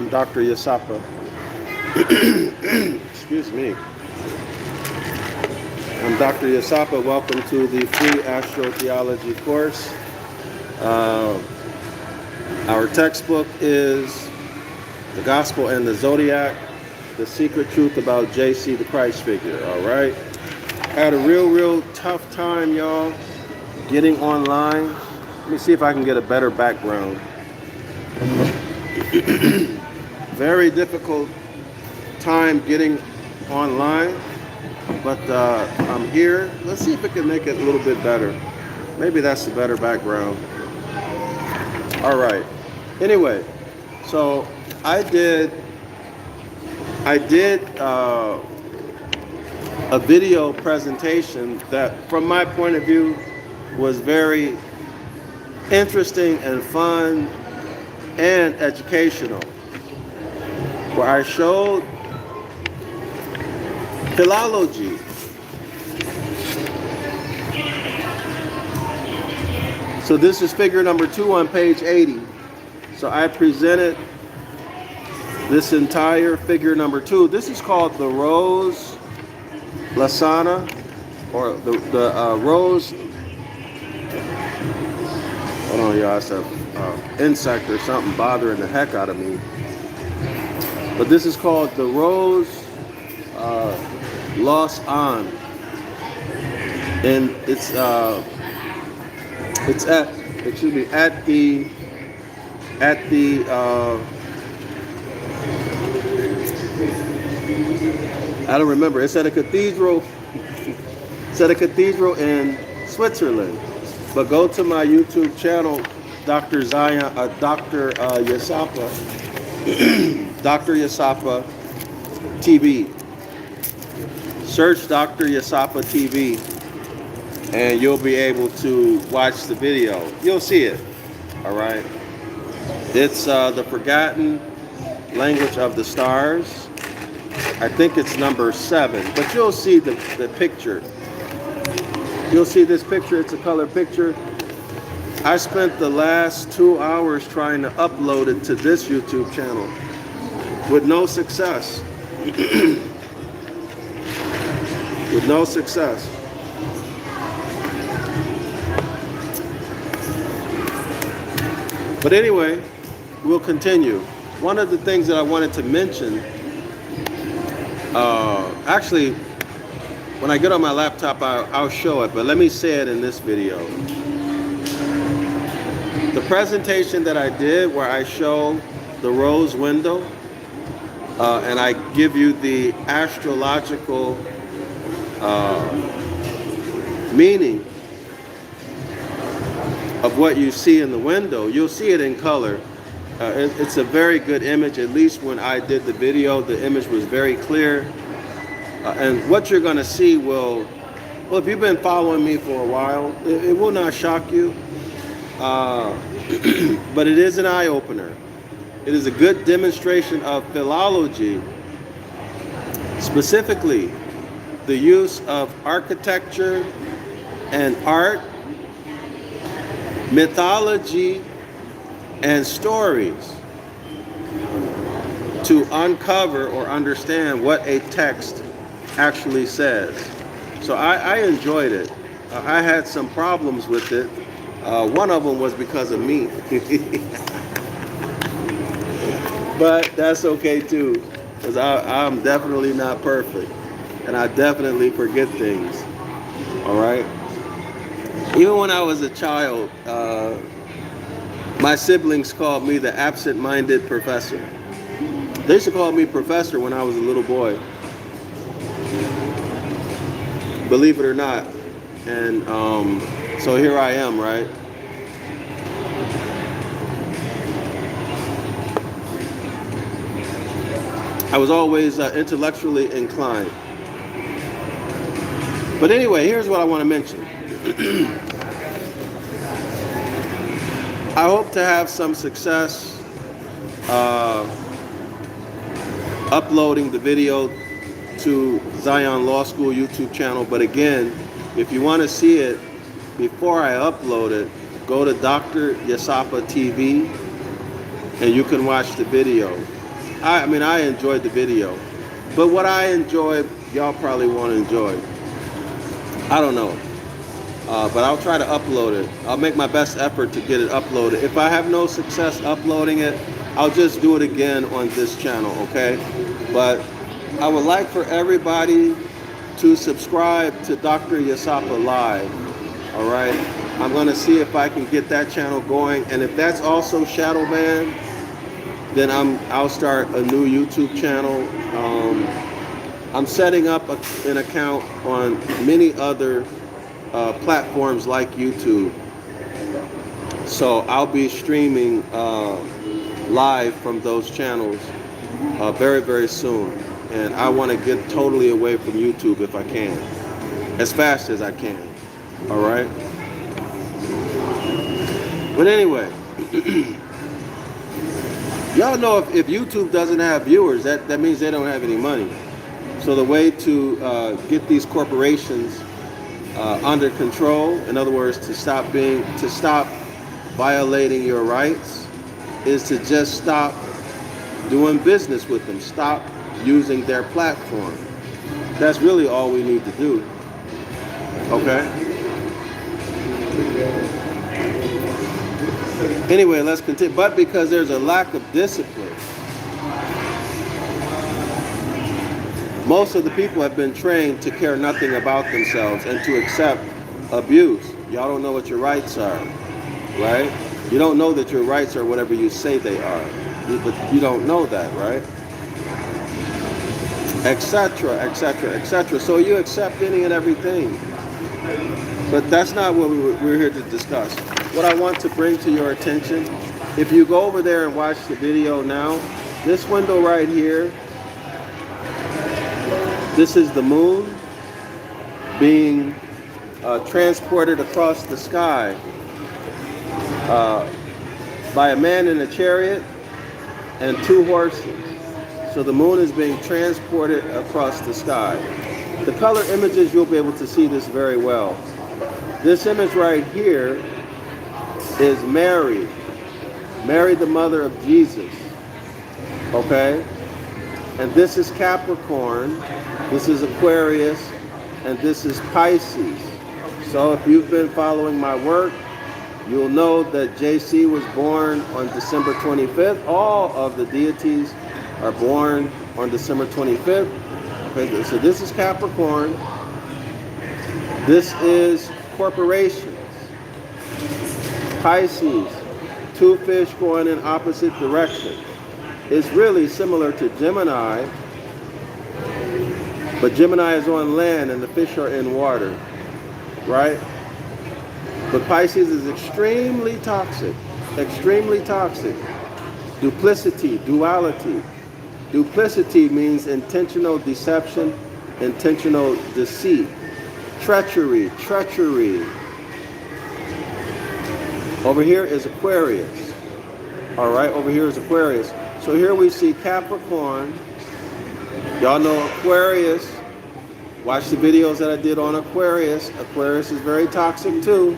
I'm Dr. Yasapa. Excuse me. I'm Dr. Yasapa. Welcome to the free astrotheology course. Our textbook is The Gospel and the Zodiac, The Secret Truth About JC, the Christ Figure. All right. Had a real tough time, y'all, getting online. Let me see if I can get a better background. Very difficult time getting online, but I'm here. Let's see if we can make it a little bit better. Maybe that's the better background. All right. Anyway, so I did a video presentation that, from my point of view, was very interesting and fun and educational, where I showed philology. So this is figure number 2 on page 80. So I presented this entire figure number 2. This is called the Rose Lasana, or the Rose. Hold on, y'all. It's an insect or something bothering the heck out of me. But this is called the Rose Los An, and it's at the I don't remember. It's at a cathedral. It's at a cathedral in Switzerland. But go to my YouTube channel, Dr. Yasapa, Dr. Yasapa TV. Search Dr. Yasapa TV, and you'll be able to watch the video. You'll see it. All right. It's the Forgotten Language of the Stars. I think it's number 7, but you'll see the picture. You'll see this picture. It's a color picture. I spent the last 2 hours trying to upload it to this YouTube channel with no success. With no success. But anyway, we'll continue. One of the things that I wanted to mention, actually, when I get on my laptop, I'll show it, but let me say it in this video. The presentation that I did where I show the rose window, and I give you the astrological meaning of what you see in the window. You'll see it in color. It's a very good image. At least when I did the video, the image was very clear. And what you're going to see well, if you've been following me for a while, it will not shock you. But it is an eye-opener. It is a good demonstration of philology, specifically the use of architecture and art, mythology, and stories to uncover or understand what a text actually says. So I enjoyed it. I had some problems with it. One of them was because of me. But that's okay too, because I'm definitely not perfect. And I definitely forget things. All right? Even when I was a child, my siblings called me the absent-minded professor. They used to call me professor when I was a little boy. Believe it or not. And so here I am, right? I was always intellectually inclined. But anyway, here's what I want to mention. I hope to have some success uploading the video to Zion Law School YouTube channel. But again, if you want to see it before I upload it, go to Dr. Yasapa TV and you can watch the video. I mean, I enjoyed the video. But what I enjoyed, y'all probably won't enjoy. I don't know. But I'll try to upload it. I'll make my best effort to get it uploaded. If I have no success uploading it, I'll just do it again on this channel, okay? But I would like for everybody to subscribe to Dr. Yasapa Live, all right? I'm gonna see if I can get that channel going. And if that's also shadow banned, then I'll start a new YouTube channel. I'm setting up an account on many other platforms like YouTube. So I'll be streaming live from those channels very, very soon. And I want to get totally away from YouTube if I can, as fast as I can. All right? But anyway, y'all know if YouTube doesn't have viewers, that means they don't have any money. So the way to get these corporations under control, in other words, to stop violating your rights, is to just stop doing business with them. Stop using their platform. That's really all we need to do. Okay? Anyway, let's continue. But because there's a lack of discipline, most of the people have been trained to care nothing about themselves and to accept abuse. Y'all don't know what your rights are, right? You don't know that your rights are whatever you say they are. But you don't know that, right? Etc., etc., etc. So you accept any and everything. But that's not what we're here to discuss. What I want to bring to your attention, if you go over there and watch the video now, this window right here, this is the moon being transported across the sky by a man in a chariot and 2 horses. So the moon is being transported across the sky. The color images, you'll be able to see this very well. This image right here is Mary. Mary, the mother of Jesus. Okay? And this is Capricorn, this is Aquarius, and this is Pisces. So if you've been following my work, you'll know that JC was born on December 25th. All of the deities are born on December 25th. Okay, so this is Capricorn. This is corporations. Pisces, 2 fish going in opposite directions. It's really similar to Gemini, but Gemini is on land and the fish are in water, right? But Pisces is extremely toxic, extremely toxic. Duplicity, duality. Duplicity means intentional deception, intentional deceit. Treachery, treachery. Over here is Aquarius. All right, over here is Aquarius. So here we see Capricorn. Y'all know Aquarius. Watch the videos that I did on Aquarius. Aquarius is very toxic too.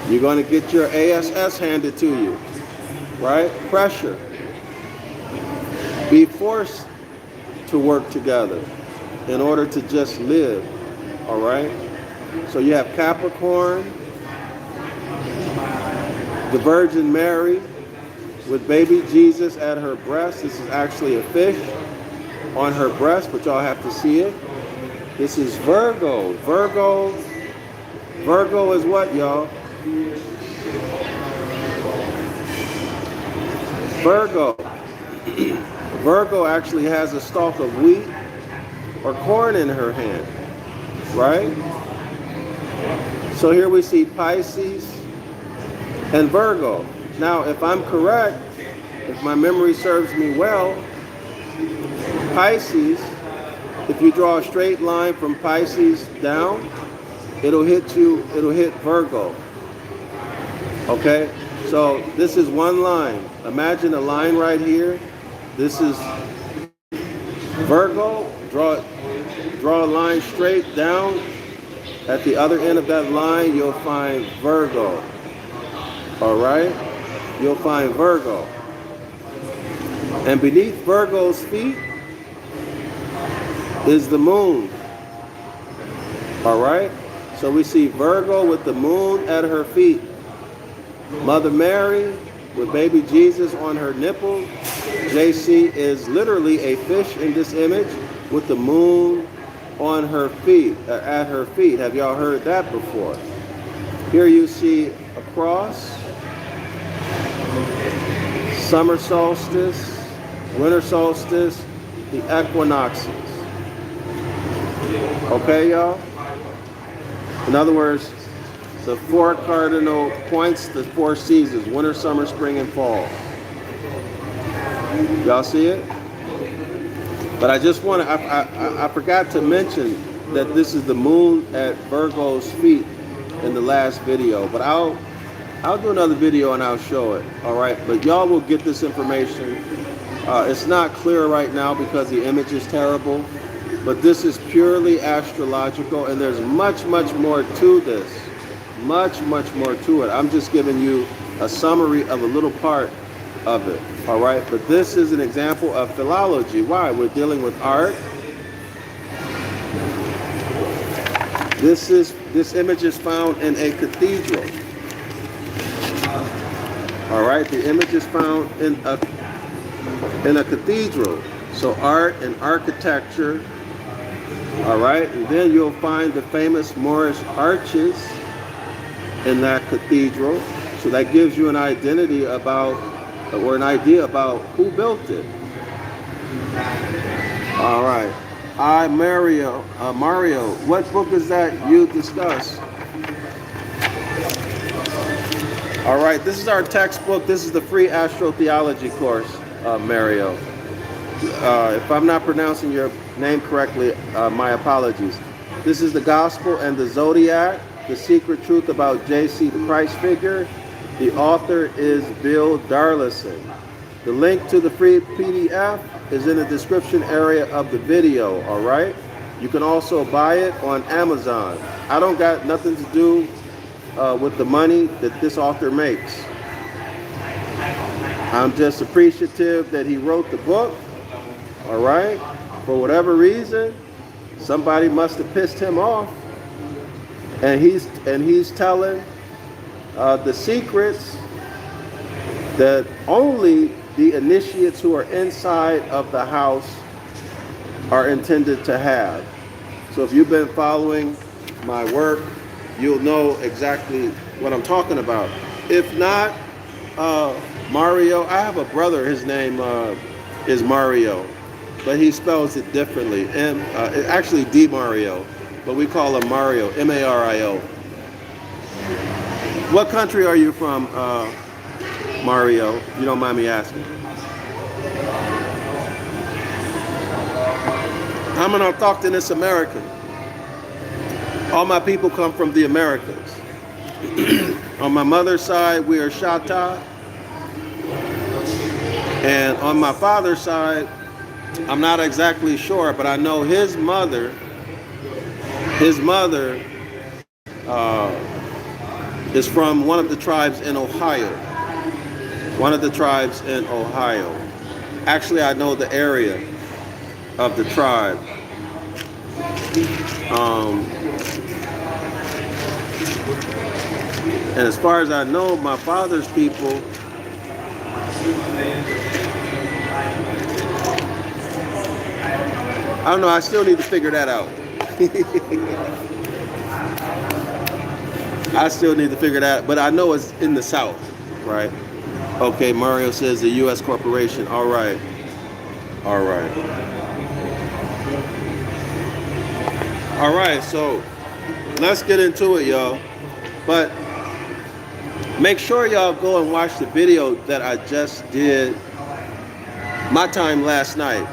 You're going to get your ASS handed to you, right? Pressure. Be forced to work together in order to just live, all right? So you have Capricorn, the Virgin Mary with baby Jesus at her breast. This is actually a fish on her breast, but y'all have to see it. This is Virgo. Virgo is what, y'all? Virgo. Virgo actually has a stalk of wheat or corn in her hand, right? So here we see Pisces and Virgo. Now, if I'm correct, if my memory serves me well, Pisces, if you draw a straight line from Pisces down, it'll hit Virgo. Okay? So this is one line. Imagine a line right here. This is Virgo. Draw a line straight down. At the other end of that line, you'll find Virgo. All right? You'll find Virgo. And beneath Virgo's feet is the moon. All right? So we see Virgo with the moon at her feet. Mother Mary with baby Jesus on her nipple. JC is literally a fish in this image with the moon on her feet, at her feet. Have y'all heard that before? Here you see a cross, summer solstice, winter solstice, the equinoxes. Okay, y'all? In other words, the 4 cardinal points, the 4 seasons, winter, summer, spring, and fall. Y'all see it? But I just want to, I forgot to mention that this is the moon at Virgo's feet in the last video. But I'll do another video and I'll show it. All right? But y'all will get this information. It's not clear right now because the image is terrible. But this is purely astrological, and there's much, much more to this. Much, much more to it. I'm just giving you a summary of a little part of it. All right, but this is an example of philology. Why? We're dealing with art. This image is found in a cathedral. All right, the image is found in a cathedral. So art and architecture. All right, and then you'll find the famous Moorish arches in that cathedral. So that gives you an identity about, or an idea about who built it. All right. Mario, what book is that you discuss? All right, this is our textbook. This is the free astrotheology course, Mario. If I'm not pronouncing your name correctly, my apologies. This is the Gospel and the Zodiac, the secret truth about JC, the Christ figure. The author is Bill Darrell-El. The link to the free PDF is in the description area of the video, all right? You can also buy it on Amazon. I don't got nothing to do with the money that this author makes. I'm just appreciative that he wrote the book, all right? For whatever reason, somebody must have pissed him off, and he's telling the secrets that only the initiates who are inside of the house are intended to have. So if you've been following my work, you'll know exactly what I'm talking about. If not, Mario, I have a brother, his name is Mario, but he spells it differently. Actually D-Mario, but we call him Mario, M-A-R-I-O. What country are you from, Mario? You don't mind me asking. I'm an orthodox American. All my people come from the Americas. On my mother's side, we are Shata. And on my father's side, I'm not exactly sure, but I know his mother is from one of the tribes in Ohio. One of the tribes in Ohio. Actually, I know the area of the tribe. And as far as I know, my father's people, I don't know, I still need to figure that out. I still need to figure that out, but I know it's in the South, right? Okay, Mario says the U.S. corporation. All right. All right. All right, so let's get into it, y'all. But make sure y'all go and watch the video that I just did my time last night.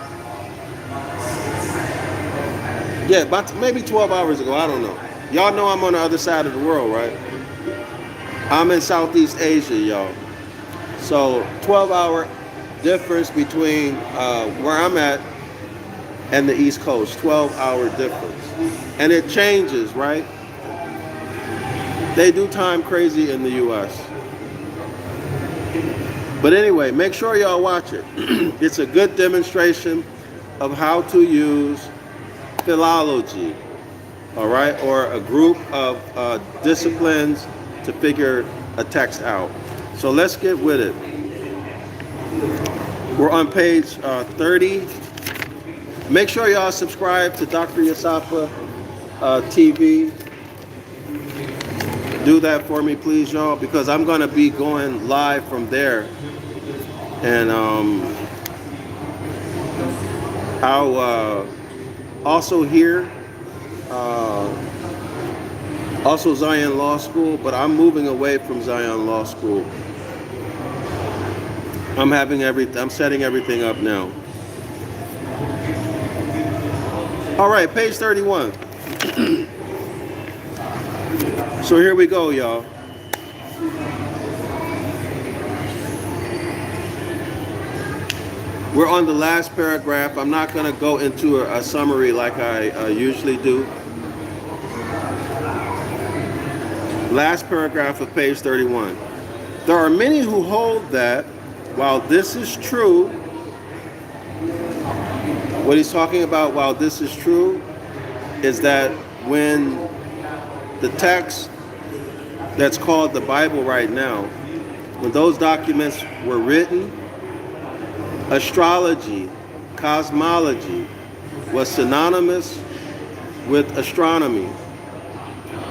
Yeah, about maybe 12 hours ago, I don't know. Y'all know I'm on the other side of the world, right? I'm in Southeast Asia, y'all. So 12-hour difference between where I'm at and the East Coast, 12-hour difference. And it changes, right? They do time crazy in the U.S. But anyway, make sure y'all watch it. It's a good demonstration of how to use philology, all right, or a group of disciplines to figure a text out. So let's get with it. We're on page 30. Make sure y'all subscribe to Dr. Yasapa TV. Do that for me, please, y'all, because I'm going to be going live from there. And I'll also here, also Zion Law School, but I'm moving away from Zion Law School. I'm setting everything up now. All right, page 31. So here we go, y'all. We're on the last paragraph. I'm not going to go into a summary like I usually do. Last paragraph of page 31. There are many who hold that while this is true, what he's talking about while this is true is that when the text that's called the Bible right now, when those documents were written, astrology, cosmology was synonymous with astronomy,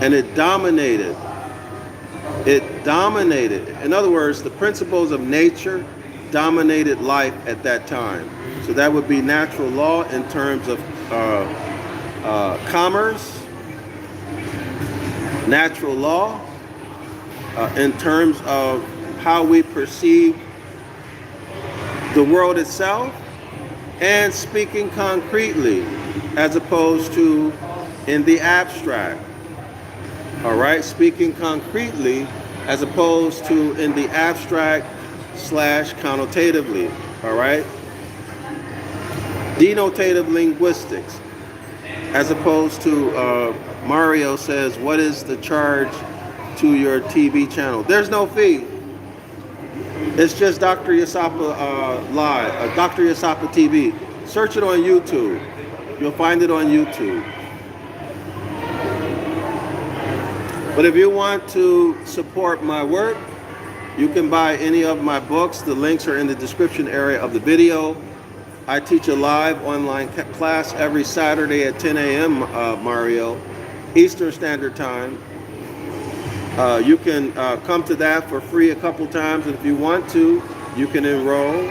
and it dominated. In other words, the principles of nature dominated life at that time. So that would be natural law in terms of commerce, natural law in terms of how we perceive the world itself, and speaking concretely as opposed to in the abstract. All right, speaking concretely as opposed to in the abstract / connotatively. All right, denotative linguistics as opposed to Mario says, what is the charge to your TV channel? There's no fee. It's just Dr. Yasapa Live, Dr. Yasapa TV. Search it on YouTube. You'll find it on YouTube. But if you want to support my work, you can buy any of my books. The links are in the description area of the video. I teach a live online class every Saturday at 10 a.m. Mario, Eastern Standard Time. You can come to that for free a couple times, and if you want to, you can enroll,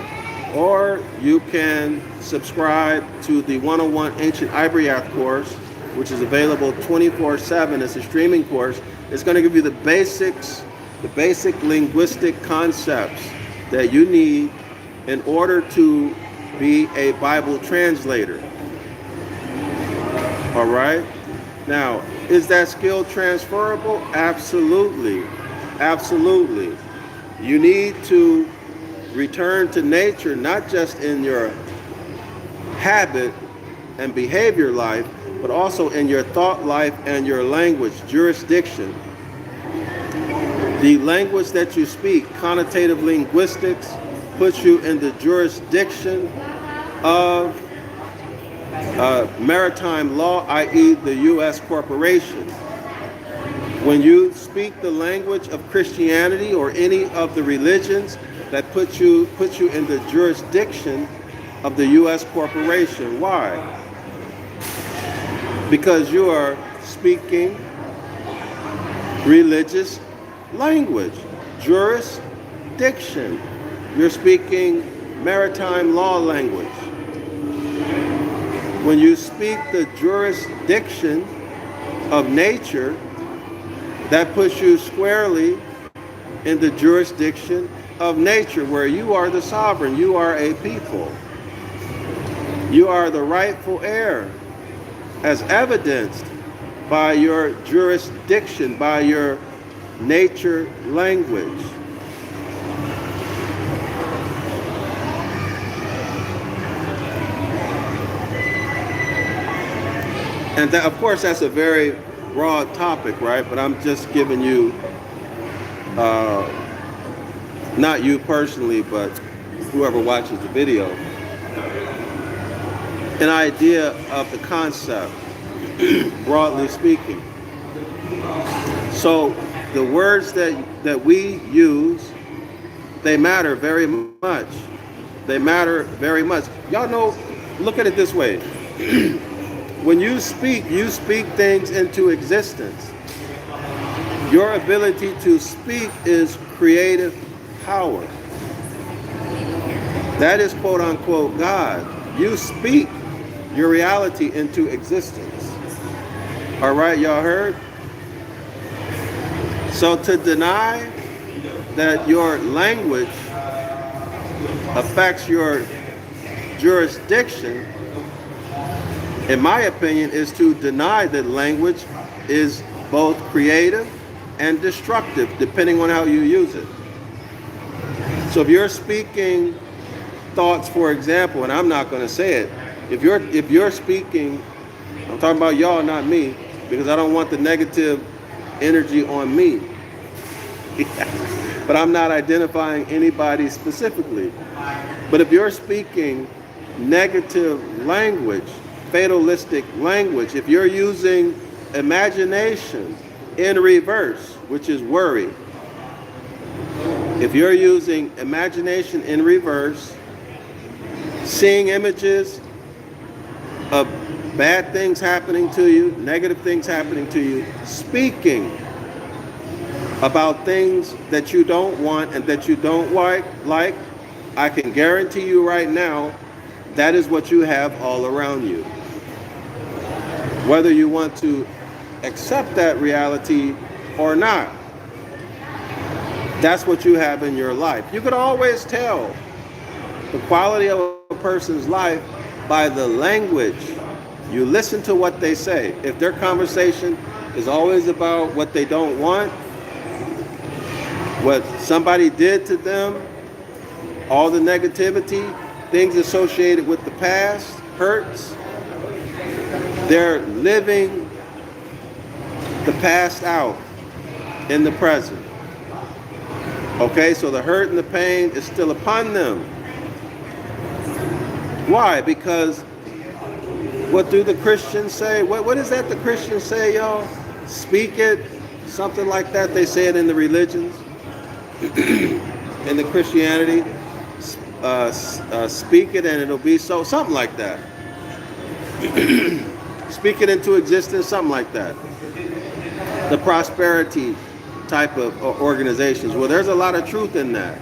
or you can subscribe to the 101 Ancient Ibaryath course, which is available 24/7. It's a streaming course. It's going to give you the basics, the basic linguistic concepts that you need in order to be a Bible translator. All right? Now, is that skill transferable? Absolutely. Absolutely. You need to return to nature, not just in your habit and behavior life, but also in your thought life and your language, jurisdiction. The language that you speak, connotative linguistics, puts you in the jurisdiction of maritime law, i.e. the U.S. corporation. When you speak the language of Christianity or any of the religions, that puts you in the jurisdiction of the U.S. corporation. Why? Because you are speaking religious language, jurisdiction. You're speaking maritime law language. When you speak the jurisdiction of nature, that puts you squarely in the jurisdiction of nature, where you are the sovereign, you are a people. You are the rightful heir, as evidenced by your jurisdiction, by your nature language. And that, of course, that's a very broad topic, right? But I'm just giving you not you personally, but whoever watches the video, an idea of the concept, broadly speaking. So the words that we use, they matter very much. They matter very much. Y'all know, look at it this way. When you speak things into existence. Your ability to speak is creative power. That is quote unquote God. You speak your reality into existence. All right, y'all heard? So to deny that your language affects your jurisdiction, in my opinion, is to deny that language is both creative and destructive, depending on how you use it. So if you're speaking thoughts, for example, and I'm not going to say it, if you're speaking, I'm talking about y'all, not me, because I don't want the negative energy on me. But I'm not identifying anybody specifically. But if you're speaking negative language, fatalistic language, if you're using imagination in reverse, which is worry, if you're using imagination in reverse, seeing images of bad things happening to you, negative things happening to you, speaking about things that you don't want and that you don't like, I can guarantee you right now, that is what you have all around you. Whether you want to accept that reality or not, that's what you have in your life. You could always tell the quality of a person's life by the language. You listen to what they say. If their conversation is always about what they don't want, what somebody did to them, all the negativity, things associated with the past, hurts, they're living the past out in the present. Okay, so the hurt and the pain is still upon them. Why? Because what do the Christians say? What is that the Christians say, y'all? Speak it, something like that. They say it in the religions, in the Christianity. Speak it and it'll be so, something like that. Speak it into existence, something like that. The prosperity type of organizations. Well, there's a lot of truth in that.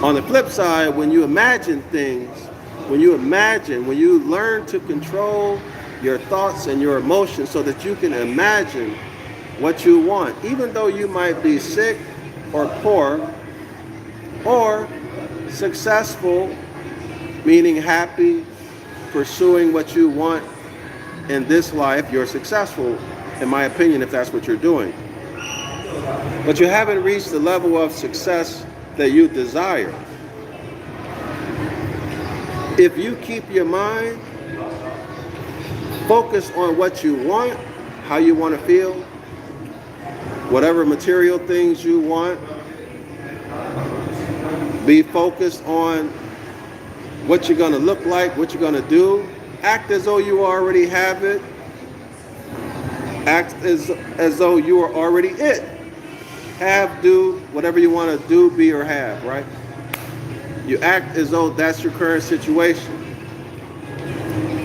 On the flip side, when you imagine things, when you learn to control your thoughts and your emotions so that you can imagine what you want, even though you might be sick or poor or successful, meaning happy, pursuing what you want in this life, you're successful, in my opinion, if that's what you're doing. But you haven't reached the level of success that you desire. If you keep your mind focused on what you want, how you want to feel, whatever material things you want, be focused on what you're going to look like, what you're going to do. Act as though you already have it. Act as though you are already it. Have, do, whatever you want to do, be, or have, right? You act as though that's your current situation.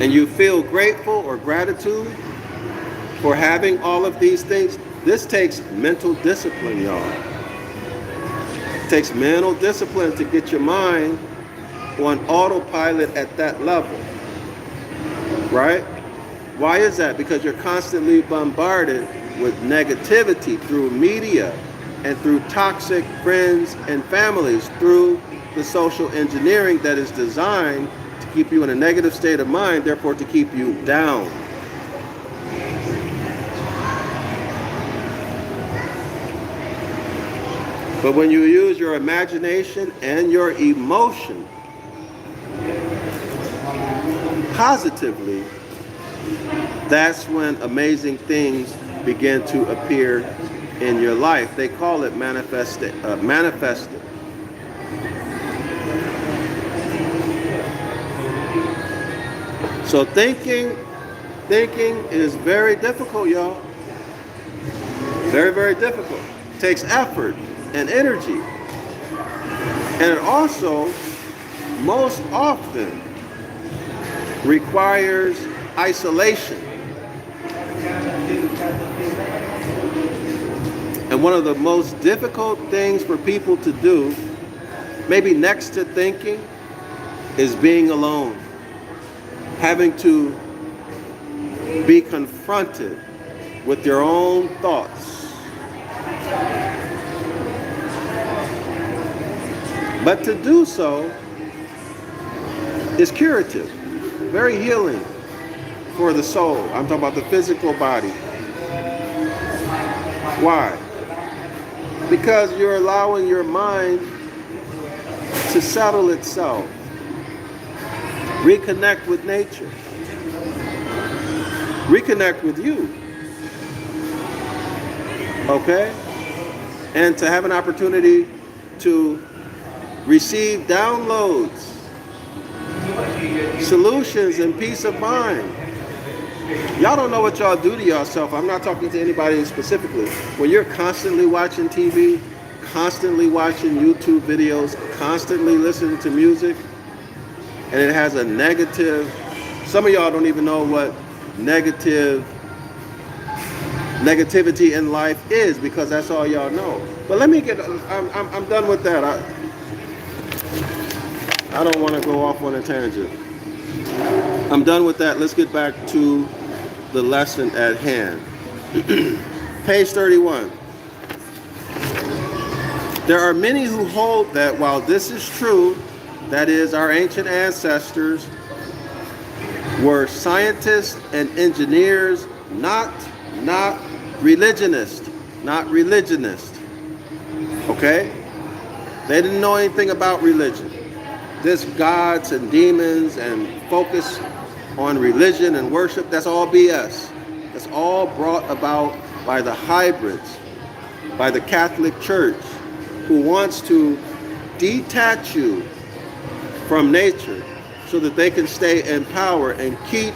And you feel grateful or gratitude for having all of these things. This takes mental discipline, y'all. It takes mental discipline to get your mind on autopilot at that level, right? Why is that? Because you're constantly bombarded with negativity through media and through toxic friends and families, through the social engineering that is designed to keep you in a negative state of mind, therefore to keep you down. But when you use your imagination and your emotion positively, that's when amazing things begin to appear in your life. They call it manifested. So thinking is very difficult, y'all. Very, very difficult. It takes effort and energy. And it also, most often, requires isolation. And one of the most difficult things for people to do, maybe next to thinking, is being alone. Having to be confronted with your own thoughts. But to do so is curative, very healing for the soul. I'm talking about the physical body. Why? Because you're allowing your mind to settle itself, reconnect with nature, reconnect with you, okay? And to have an opportunity to receive downloads, solutions, and peace of mind. Y'all don't know what y'all do to yourself. I'm not talking to anybody specifically. When you're constantly watching TV, constantly watching YouTube videos, constantly listening to music, and it has a negative, some of y'all don't even know what negativity in life is, because that's all y'all know. But let me get, I'm done with that. I don't want to go off on a tangent. I'm done with that. Let's get back to the lesson at hand. Page 31. There are many who hold that while this is true, that is, our ancient ancestors were scientists and engineers, not religionists. Okay? They didn't know anything about religion. This gods and demons and focus on religion and worship, that's all BS. That's all brought about by the hybrids, by the Catholic Church, who wants to detach you from nature so that they can stay in power and keep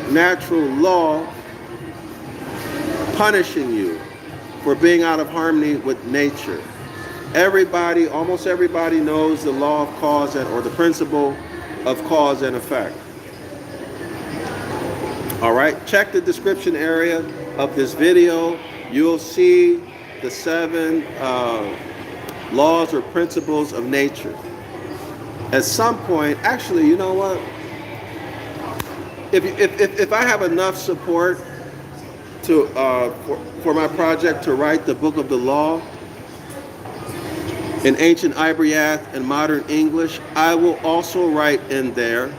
natural law punishing you for being out of harmony with nature. Everybody, almost everybody knows the law of cause or the principle of cause and effect. All right, check the description area of this video. You'll see the 7 laws or principles of nature. At some point, actually, you know what? If I have enough support to for my project to write the book of the law in Ancient Ibaryath and Modern English, I will also write in there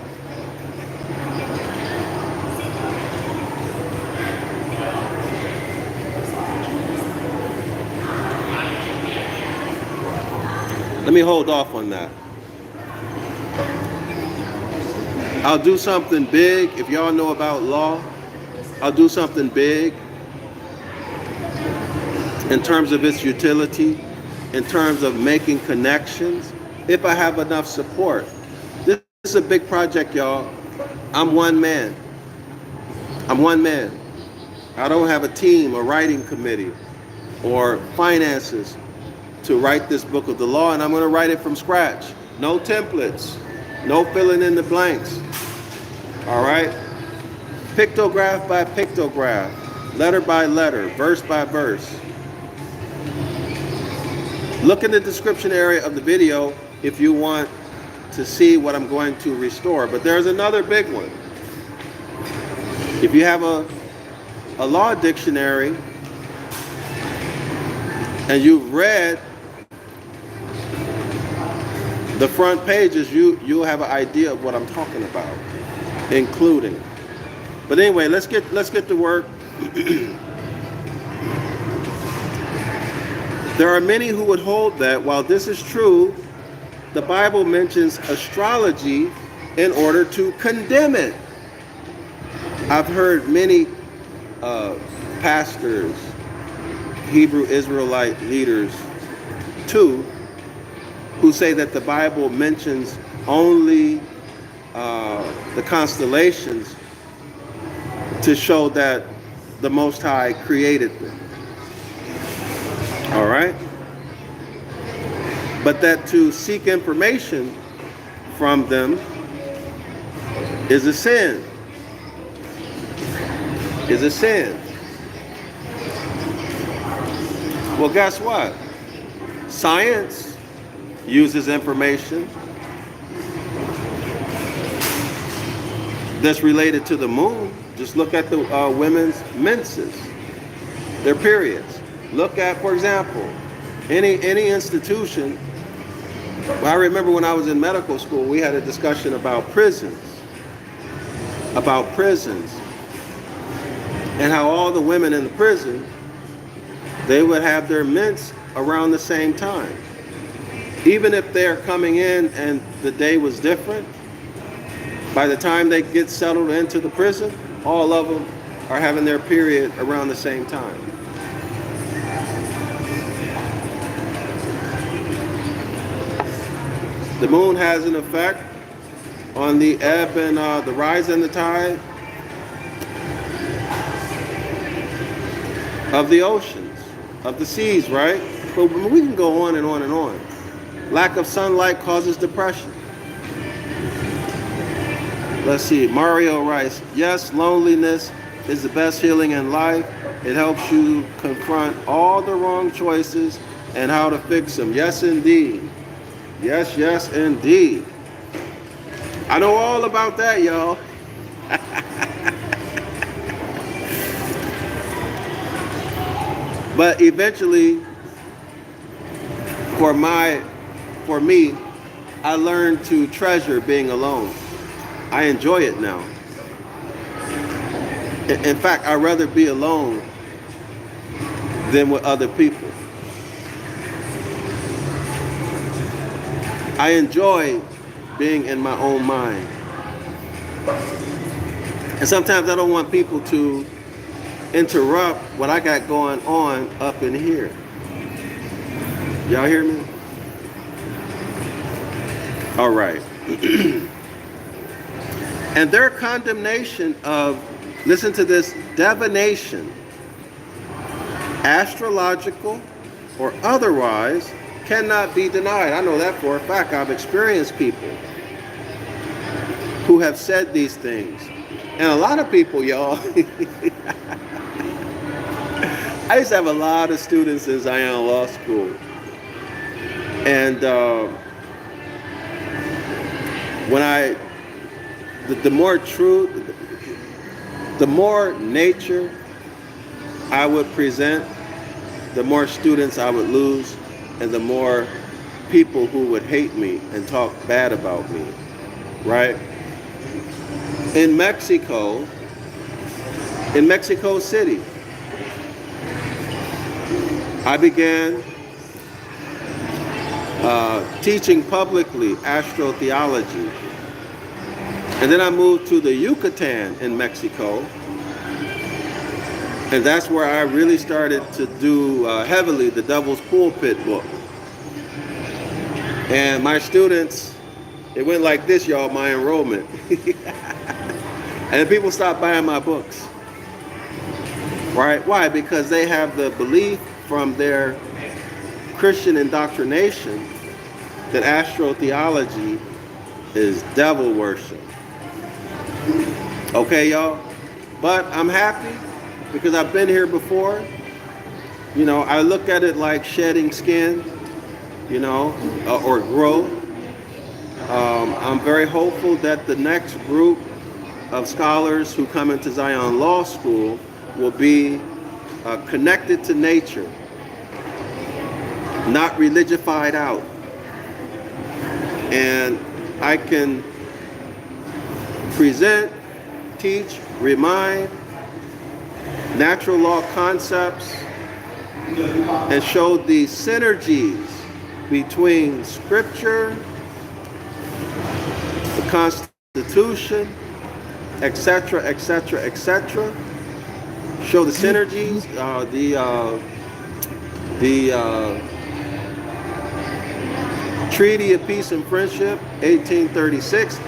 let me hold off on that. I'll do something big. If y'all know about law, I'll do something big in terms of its utility, in terms of making connections, if I have enough support. This is a big project, y'all. I'm one man. I don't have a team, a writing committee, or finances to write this book of the law, and I'm going to write it from scratch. No templates, no filling in the blanks. All right? Pictograph by pictograph, letter by letter, verse by verse. Look in the description area of the video if you want to see what I'm going to restore. But there's another big one. If you have a law dictionary and you've read the front pages, you'll have an idea of what I'm talking about, including. But anyway, let's get to work. There are many who would hold that while this is true, the Bible mentions astrology in order to condemn it. I've heard many pastors Hebrew Israelite leaders too, who say that the Bible mentions only the constellations to show that the Most High created them. All right? But that to seek information from them is a sin. Is a sin. Well, guess what? Science uses information that's related to the moon. Just look at the women's menses, their periods. Look at, for example, any institution. Well, I remember when I was in medical school, we had a discussion about prisons, and how all the women in the prison, they would have their mens around the same time. Even if they're coming in and the day was different, by the time they get settled into the prison, all of them are having their period around the same time. The moon has an effect on the ebb and the rise and the tide of the oceans, of the seas, right? But we can go on and on and on. Lack of sunlight causes depression. Let's see, Mario writes, yes, loneliness is the best healing in life. It helps you confront all the wrong choices and how to fix them. Yes, indeed. Yes, yes, indeed. I know all about that, y'all. But eventually, for me, I learned to treasure being alone. I enjoy it now. In fact, I'd rather be alone than with other people. I enjoy being in my own mind. And sometimes I don't want people to interrupt what I got going on up in here. Y'all hear me? All right. And their condemnation of, listen to this, divination, astrological or otherwise, cannot be denied. I know that for a fact. I've experienced people who have said these things. And a lot of people, y'all, I used to have a lot of students in Zion Law School. And when the more truth, the more nature I would present, the more students I would lose, and the more people who would hate me and talk bad about me, right? In Mexico City, I began teaching publicly astrotheology. And then I moved to the Yucatan in Mexico. And that's where I really started to do heavily the Devil's Pulpit book. And my students, it went like this, y'all, my enrollment. And people stopped buying my books. Right? Why? Because they have the belief from their Christian indoctrination that astrotheology is devil worship. Okay, y'all? But I'm happy because I've been here before. You know, I look at it like shedding skin, you know, or growth. I'm very hopeful that the next group of scholars who come into Zion Law School will be connected to nature, not religified out. And I can present, teach, remind natural law concepts and show the synergies between scripture, the Constitution, etc., etc., etc. Show the synergies, The Treaty of Peace and Friendship, 1836,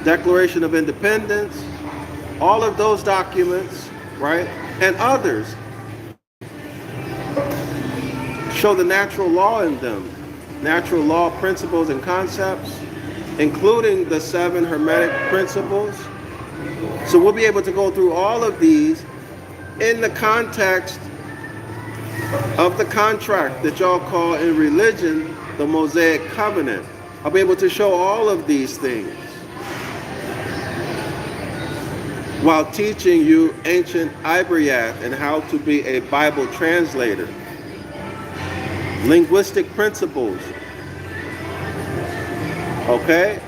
Declaration of Independence, all of those documents, right, and others show the natural law in them, natural law principles and concepts, including the 7 Hermetic Principles. So we'll be able to go through all of these in the context of the contract that y'all call in religion the Mosaic Covenant. I'll be able to show all of these things while teaching you Ancient Ibaryath and how to be a Bible translator. Linguistic principles. Okay?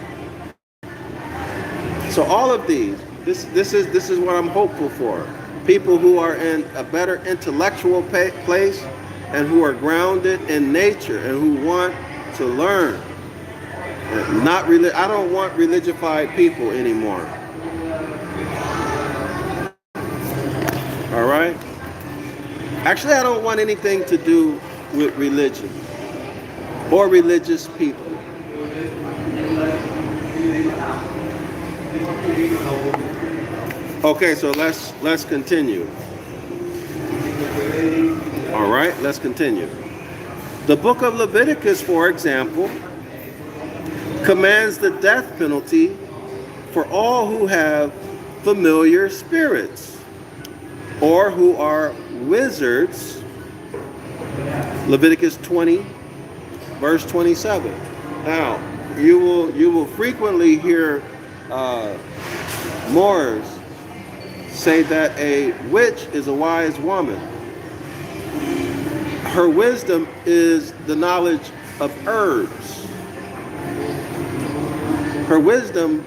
So all of these, this is what I'm hopeful for. People who are in a better intellectual place and who are grounded in nature and who want to learn. I don't want religified people anymore. All right? Actually, I don't want anything to do with religion or religious people. Okay, so let's continue. All right, let's continue. The book of Leviticus, for example, commands the death penalty for all who have familiar spirits or who are wizards. Leviticus 20, verse 27. Now, you will frequently hear Moors say that a witch is a wise woman. Her wisdom is the knowledge of herbs. Her wisdom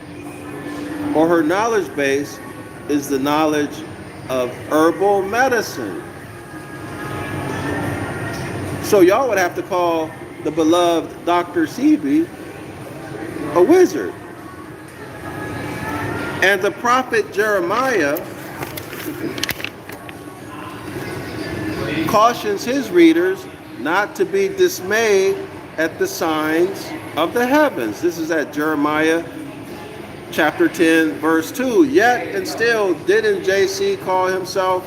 or her knowledge base is the knowledge of herbal medicine. So y'all would have to call the beloved Dr. Sebi a wizard. And the prophet Jeremiah cautions his readers not to be dismayed at the signs of the heavens. This is at Jeremiah chapter 10, verse 2. Yet and still, didn't JC call himself,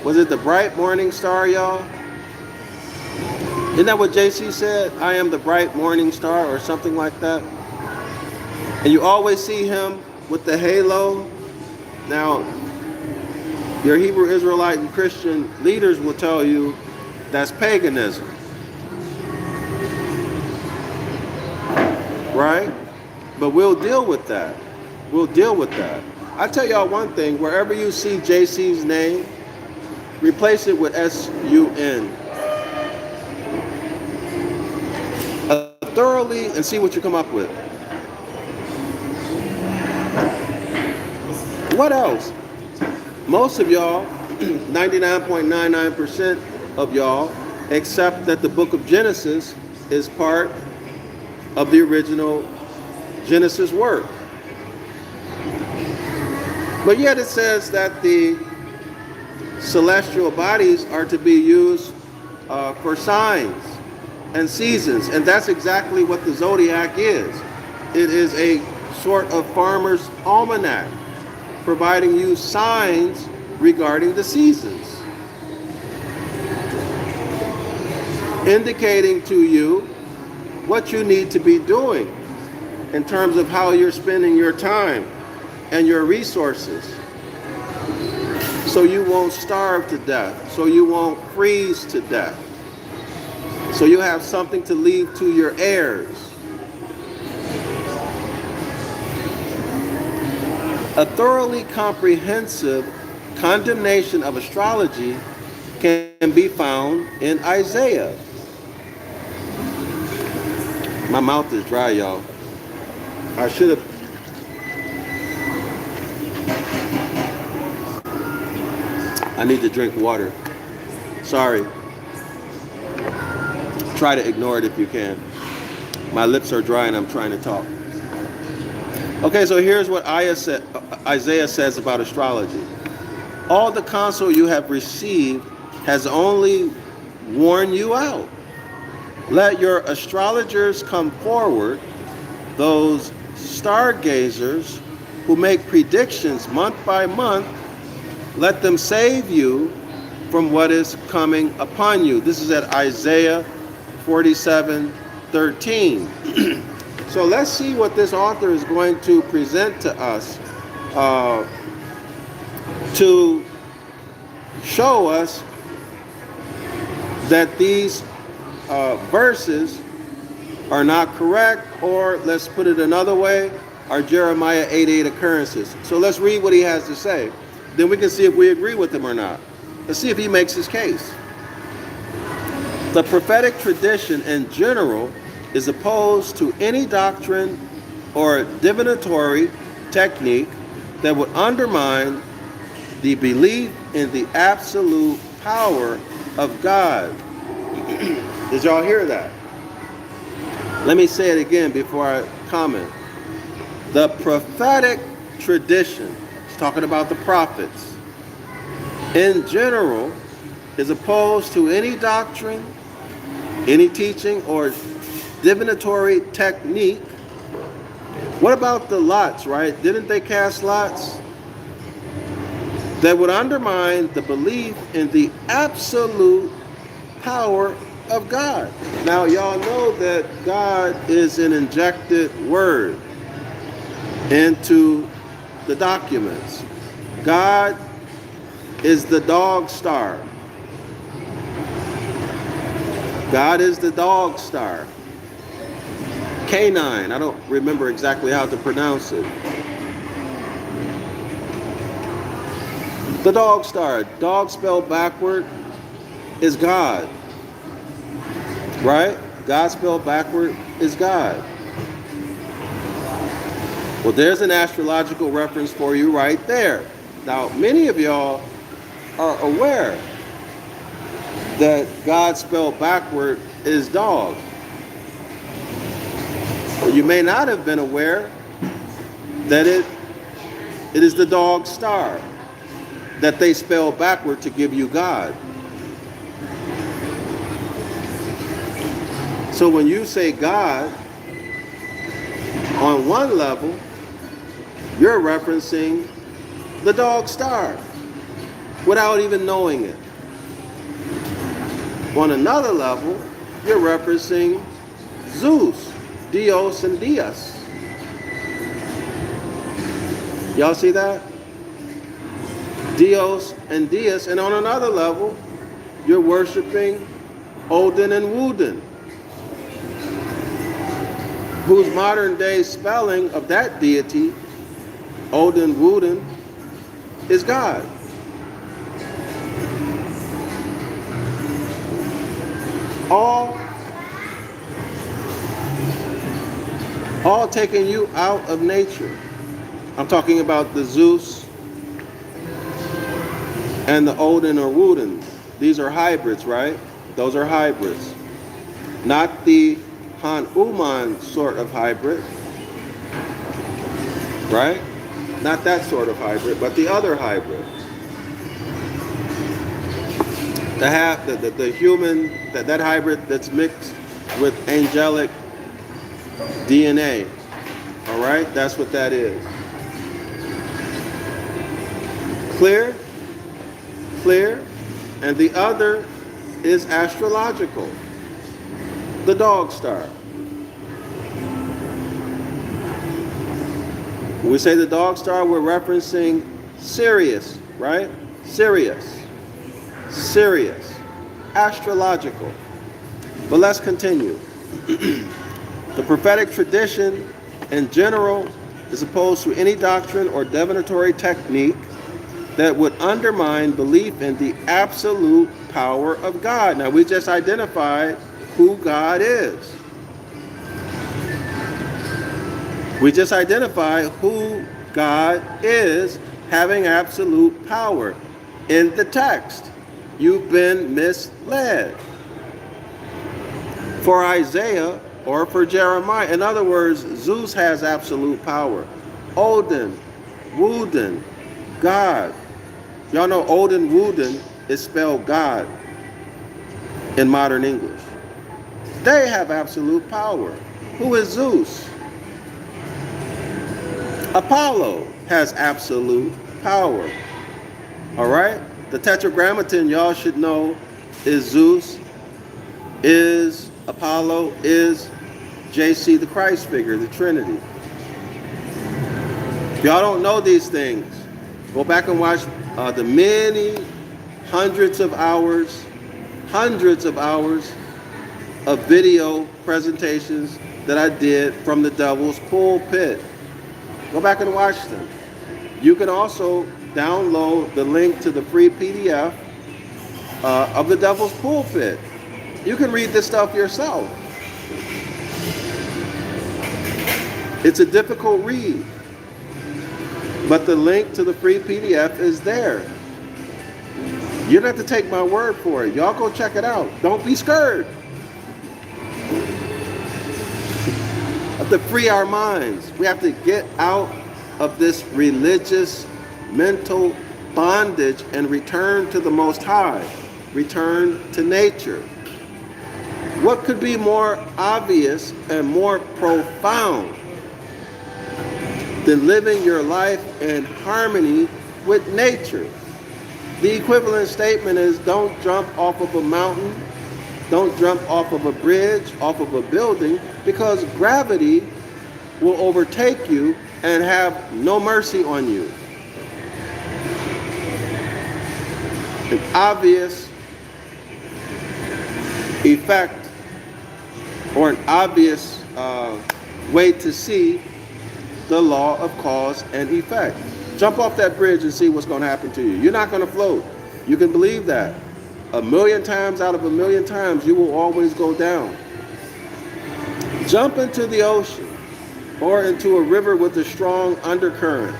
was it the bright morning star, y'all? Isn't that what JC said? I am the bright morning star or something like that. And you always see him with the halo. Now, your Hebrew Israelite and Christian leaders will tell you that's paganism. Right? But we'll deal with that. We'll deal with that. I tell y'all one thing, wherever you see JC's name, replace it with S-U-N. Thoroughly and see what you come up with. What else? Most of y'all, 99.99% of y'all, accept that the book of Genesis is part of the original Genesis work. But yet it says that the celestial bodies are to be used for signs and seasons, and that's exactly what the Zodiac is. It is a sort of farmer's almanac, providing you signs regarding the seasons, indicating to you what you need to be doing in terms of how you're spending your time and your resources, so you won't starve to death, so you won't freeze to death, so you have something to leave to your heirs. A thoroughly comprehensive condemnation of astrology can be found in Isaiah. My mouth is dry, y'all. I should have. I need to drink water. Sorry. Try to ignore it if you can. My lips are dry and I'm trying to talk. Okay, so here's what Isaiah says about astrology. All the counsel you have received has only warn you out. Let your astrologers come forward, those stargazers who make predictions month by month. Let them save you from what is coming upon you. This is at Isaiah 47:13. So let's see what this author is going to present to us to show us that these verses are not correct, or let's put it another way, are Jeremiah 8:8 occurrences. So let's read what he has to say. Then we can see if we agree with him or not. Let's see if he makes his case. The prophetic tradition in general is opposed to any doctrine or divinatory technique that would undermine the belief in the absolute power of God. Did y'all hear that? Let me say it again before I comment. The prophetic tradition, it's talking about the prophets, in general is opposed to any doctrine, any teaching, or divinatory technique. What about the lots, right? Didn't they cast lots? That would undermine the belief in the absolute power of God. Now, y'all know that God is an injected word into the documents. God is the dog star. God is the dog star. Canine. I don't remember exactly how to pronounce it. The dog star. Dog spelled backward is God. Right? God spelled backward is God. Well, there's an astrological reference for you right there. Now, many of y'all are aware that God spelled backward is dog. Or you may not have been aware that it is the dog star that they spell backward to give you God. So when you say God, on one level, you're referencing the dog star without even knowing it. On another level, you're referencing Zeus, Dios and Dias. Y'all see that? Dios and Dias. And on another level, you're worshiping Odin and Woden, whose modern day spelling of that deity, Odin Woden, is God. All taking you out of nature. I'm talking about the Zeus and the Odin or Woden. These are hybrids, right? Those are hybrids. Not the Han-Uman sort of hybrid, right? Not that sort of hybrid, but the other hybrid. The human, that hybrid that's mixed with angelic DNA. All right? That's what that is. Clear? Clear? And the other is astrological. The dog star. When we say the dog star, we're referencing Sirius, right? Sirius. Astrological. But let's continue. The prophetic tradition in general is opposed to any doctrine or divinatory technique that would undermine belief in the absolute power of God. Now, we just identified who God is. We just identified who God is, having absolute power. In the text, you've been misled. For Isaiah or for Jeremiah, in other words, Zeus has absolute power. Odin, Woden, God. Y'all know Odin, Woden is spelled God. in modern English. They have absolute power. Who is Zeus? Apollo has absolute power. All right? The Tetragrammaton, y'all should know, is Zeus, is Apollo, is JC, the Christ figure, the Trinity. If y'all don't know these things, go back and watch the many hundreds of hours of video presentations that I did from the Devil's Pulpit. Go back and watch them. You can also download the link to the free PDF of the Devil's Pulpit. You can read this stuff yourself. It's a difficult read, but the link to the free PDF is there. You don't have to take my word for it. Y'all go check it out. Don't be scared. We have to free our minds. We have to get out of this religious mental bondage and return to the Most High. Return to nature. What could be more obvious and more profound than living your life in harmony with nature? The equivalent statement is, don't jump off of a mountain, don't jump off of a bridge, off of a building, because gravity will overtake you and have no mercy on you. An obvious effect, or an obvious way to see the law of cause and effect. Jump off that bridge and see what's going to happen to you. You're not going to float. You can believe that. 1,000,000 times out of 1,000,000 times, you will always go down. Jump into the ocean or into a river with a strong undercurrent.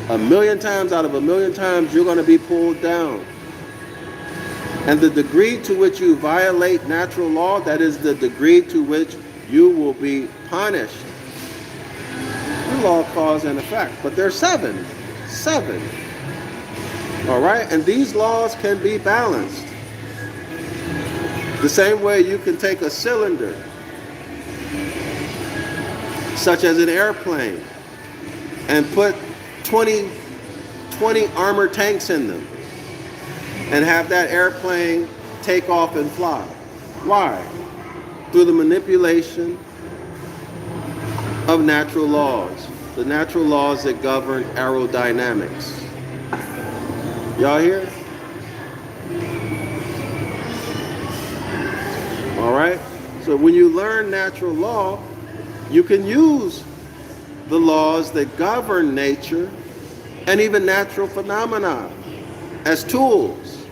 1,000,000 times out of 1,000,000 times, you're going to be pulled down. And the degree to which you violate natural law, that is the degree to which you will be punished. The law of cause and effect, but there's seven. All right, and these laws can be balanced. The same way you can take a cylinder, such as an airplane, and put 20 armored tanks in them, and have that airplane take off and fly. Why? Through the manipulation of natural laws, the natural laws that govern aerodynamics. Y'all here? All right? So when you learn natural law, you can use the laws that govern nature and even natural phenomena as tools.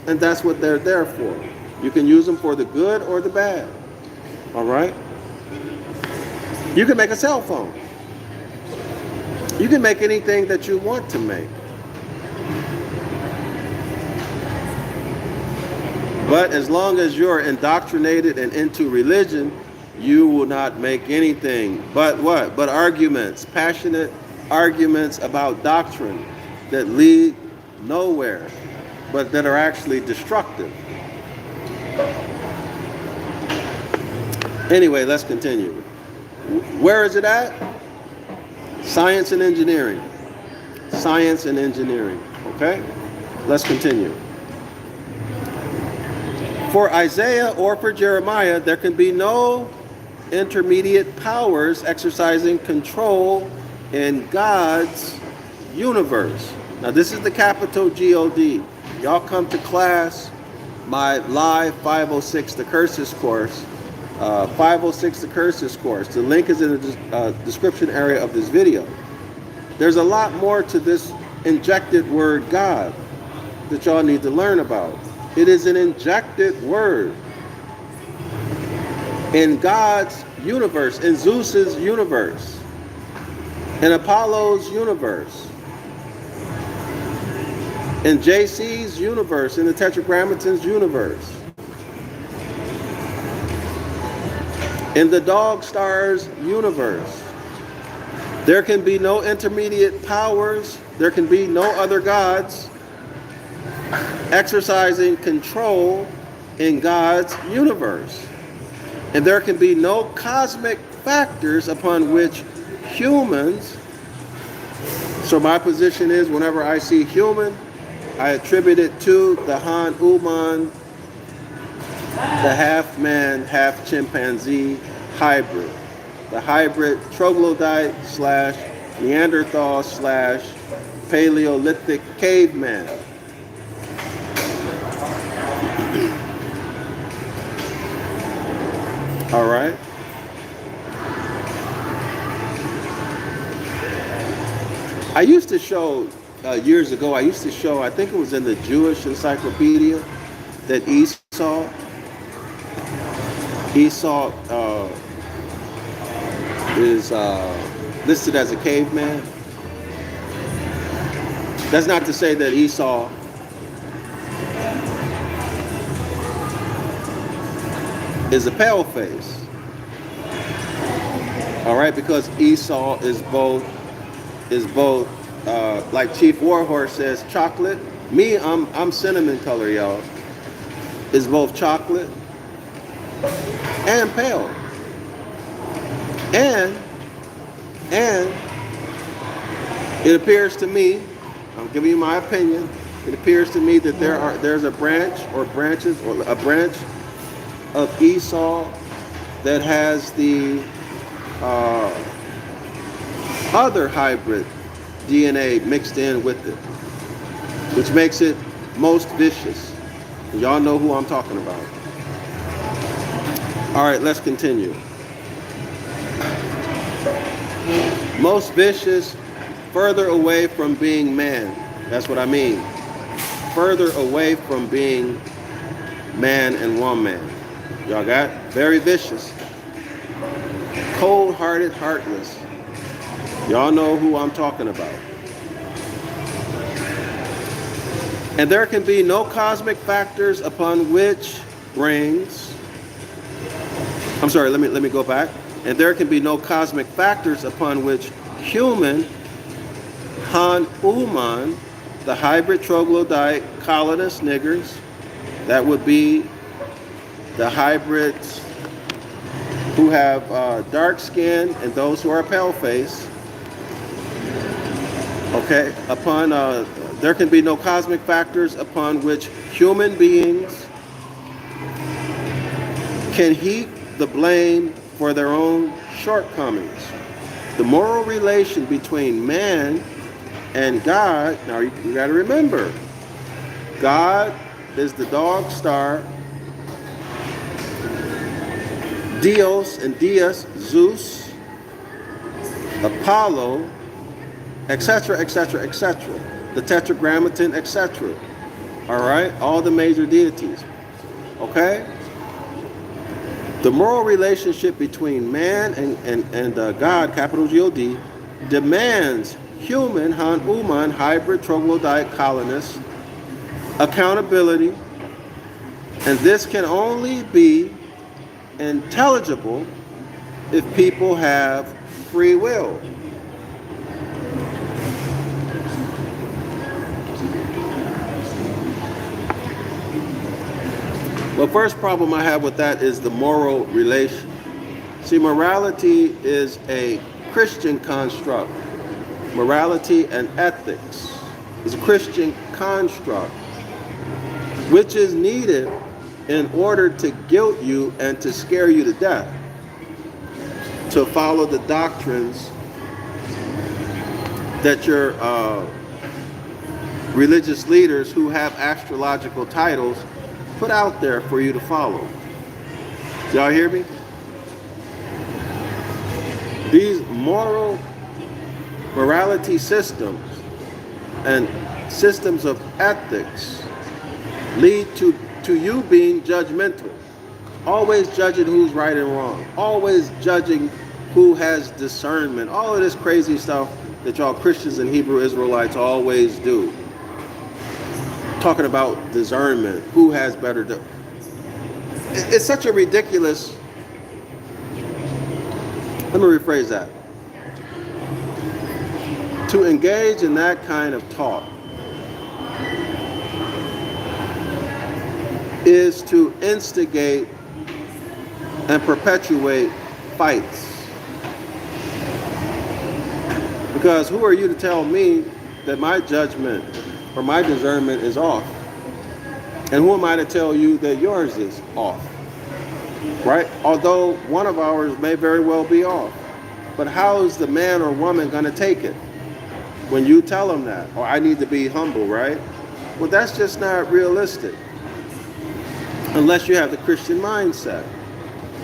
And that's what they're there for. You can use them for the good or the bad. All right? You can make a cell phone. You can make anything that you want to make. But as long as you're indoctrinated and into religion, you will not make anything but what? But arguments, passionate arguments about doctrine that lead nowhere, but that are actually destructive. Anyway, let's continue. Where is it at? Science and engineering. Science and engineering. Okay? Let's continue. For Isaiah or for Jeremiah, there can be no intermediate powers exercising control in God's universe. Now, this is the capital God. Y'all come to class, my live 506 The Curses course. 506 The Curses course. The link is in the description area of this video. There's a lot more to this injected word God that y'all need to learn about. It is an injected word in God's universe, in Zeus's universe, in Apollo's universe, in JC's universe, in the Tetragrammaton's universe, in the Dog Star's universe. There can be no intermediate powers. There can be no other gods exercising control in God's universe. And there can be no cosmic factors upon which humans, so my position is whenever I see human, I attribute it to the Han Uman, the half man, half chimpanzee hybrid. The hybrid troglodyte slash Neanderthal slash Paleolithic caveman. All right. I used to show, years ago, I think it was in the Jewish Encyclopedia, that Esau is listed as a caveman. That's not to say that Esau is a pale face. All right, because Esau is both, like Chief Warhorse says, chocolate. Me, I'm cinnamon color, y'all. Is both chocolate and pale. And it appears to me, I'm giving you my opinion, it appears to me that there's a branch or branches or a branch of Esau that has the other hybrid DNA mixed in with it, which makes it most vicious. Y'all know who I'm talking about. All right, let's continue. Most vicious, further away from being man. That's what I mean. Further away from being man and woman. Y'all got? Very vicious. Cold-hearted, heartless. Y'all know who I'm talking about. And there can be no cosmic factors upon which brings... I'm sorry, let me go back. And there can be no cosmic factors upon which human Han Uman, the hybrid troglodyte colonist niggers, that would be the hybrids who have dark skin and those who are pale face. Okay, there can be no cosmic factors upon which human beings can heap the blame for their own shortcomings. The moral relation between man and God, now you got to remember, God is the dog star, Dios and Dias, Zeus, Apollo, etc., etc., etc., the Tetragrammaton, etc. All right, all the major deities. Okay. The moral relationship between man and God, capital G-O-D, demands human Han Uman hybrid troglodyte colonists accountability, and this can only be intelligible if people have free will. The first problem I have with that is the moral relation. See, morality is a Christian construct. Morality and ethics is a Christian construct, which is needed in order to guilt you and to scare you to death, to follow the doctrines that your religious leaders who have astrological titles put out there for you to follow. Y'all hear me? These morality systems and systems of ethics lead to you being judgmental, always judging who's right and wrong, always judging who has discernment, all of this crazy stuff that y'all Christians and Hebrew Israelites always do. Talking about discernment, who has better... It's such a ridiculous... Let me rephrase that. To engage in that kind of talk is to instigate and perpetuate fights. Because who are you to tell me that my judgment or my discernment is off? And who am I to tell you that yours is off? Right? Although one of ours may very well be off. But how is the man or woman going to take it when you tell them that? Or I need to be humble, right? Well, that's just not realistic. Unless you have the Christian mindset.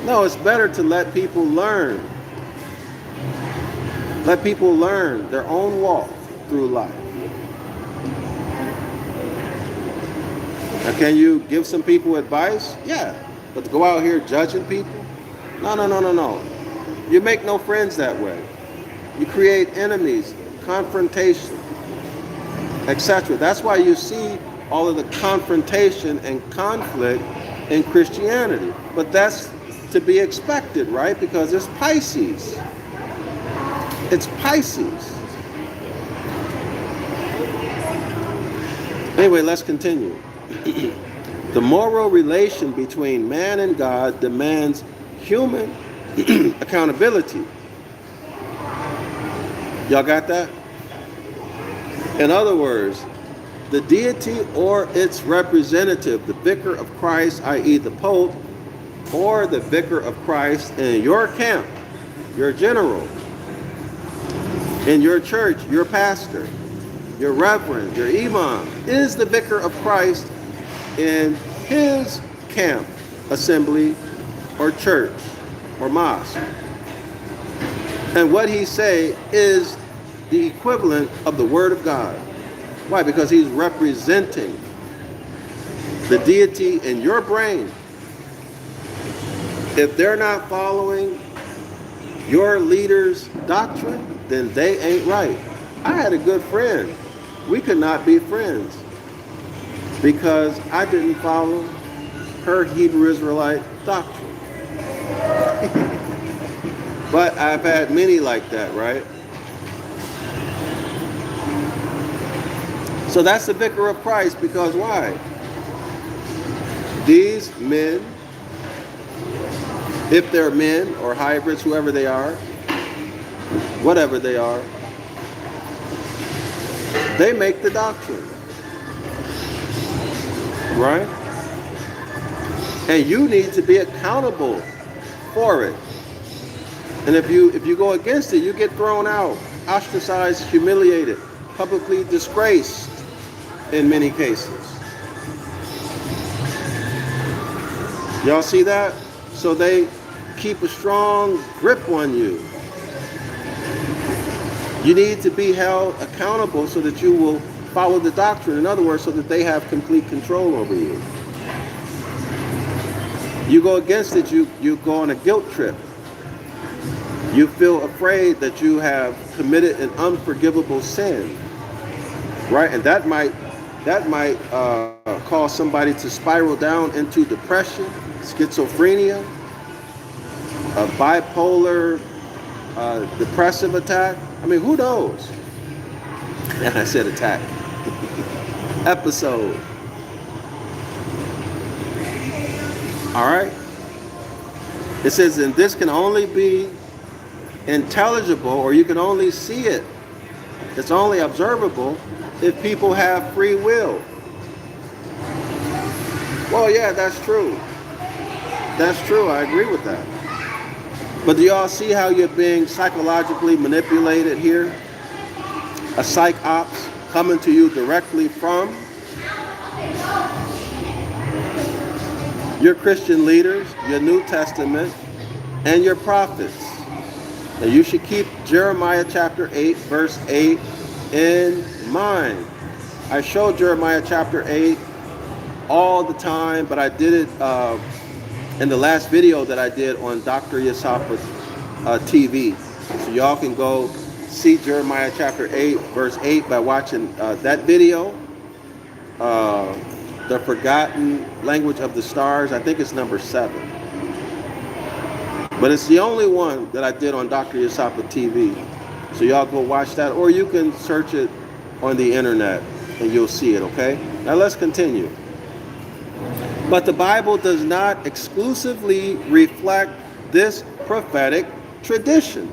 No, it's better to let people learn. Let people learn their own walk through life. Now, can you give some people advice? Yeah. But to go out here judging people? No. You make no friends that way. You create enemies, confrontation, etc. That's why you see all of the confrontation and conflict in Christianity. But that's to be expected, right? Because it's Pisces. It's Pisces. Anyway, let's continue. The moral relation between man and God demands human accountability. Y'all got that? In other words, the deity or its representative, the vicar of Christ, i.e. the Pope, or the vicar of Christ in your camp, your general, in your church, your pastor, your reverend, your imam, is the vicar of Christ in his camp, assembly, or church, or mosque. And what he say is the equivalent of the word of God. Why? Because he's representing the deity in your brain. If they're not following your leader's doctrine, then they ain't right. I had a good friend. We could not be friends because I didn't follow her Hebrew Israelite doctrine. But I've had many like that, right? So that's the vicar of Christ, because why? These men, if they're men or hybrids, whoever they are, whatever they are, they make the doctrine. Right? And you need to be accountable for it. And if you go against it, you get thrown out, ostracized, humiliated, publicly disgraced in many cases. Y'all see that? So they keep a strong grip on you. You need to be held accountable so that you will follow the doctrine. In other words, so that they have complete control over you. You go against it, you go on a guilt trip. You feel afraid that you have committed an unforgivable sin, right? And that might cause somebody to spiral down into depression, schizophrenia, a bipolar, depressive attack. I mean, who knows? And I said attack. Episode. All right. It says, and this can only be intelligible, or you can only see it. It's only observable if people have free will. Well, yeah, that's true. That's true. I agree with that. But do y'all see how you're being psychologically manipulated here? A psych ops coming to you directly from your Christian leaders, your New Testament, and your prophets. And you should keep Jeremiah chapter 8, verse 8 in mind. I show Jeremiah chapter 8 all the time, but I did it in the last video that I did on Dr. Yasapa's TV. So y'all can go see Jeremiah chapter 8, verse 8 by watching that video. The Forgotten Language of the Stars. I think it's number 7. But it's the only one that I did on Dr. Yasapa TV. So y'all go watch that, or you can search it on the internet and you'll see it, okay? Now let's continue. But the Bible does not exclusively reflect this prophetic tradition.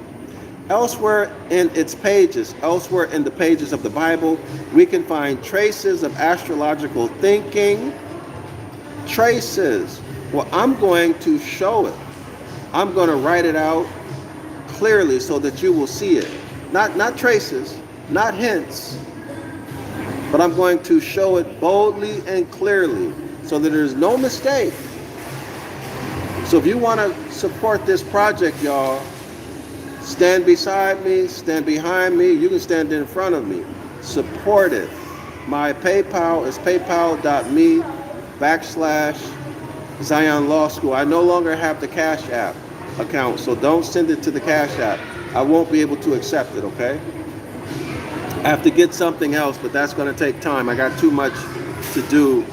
Elsewhere in its pages, elsewhere in the pages of the Bible, we can find traces of astrological thinking. Traces. Well, I'm going to show it. I'm going to write it out clearly so that you will see it. Not traces, not hints, but I'm going to show it boldly and clearly so that there's no mistake. So if you want to support this project, y'all, stand beside me, stand behind me. You can stand in front of me. Support it. My PayPal is paypal.me/Zion Law School. I no longer have the Cash App account, so don't send it to the Cash App. I won't be able to accept it, okay? I have to get something else, but that's going to take time. I got too much to do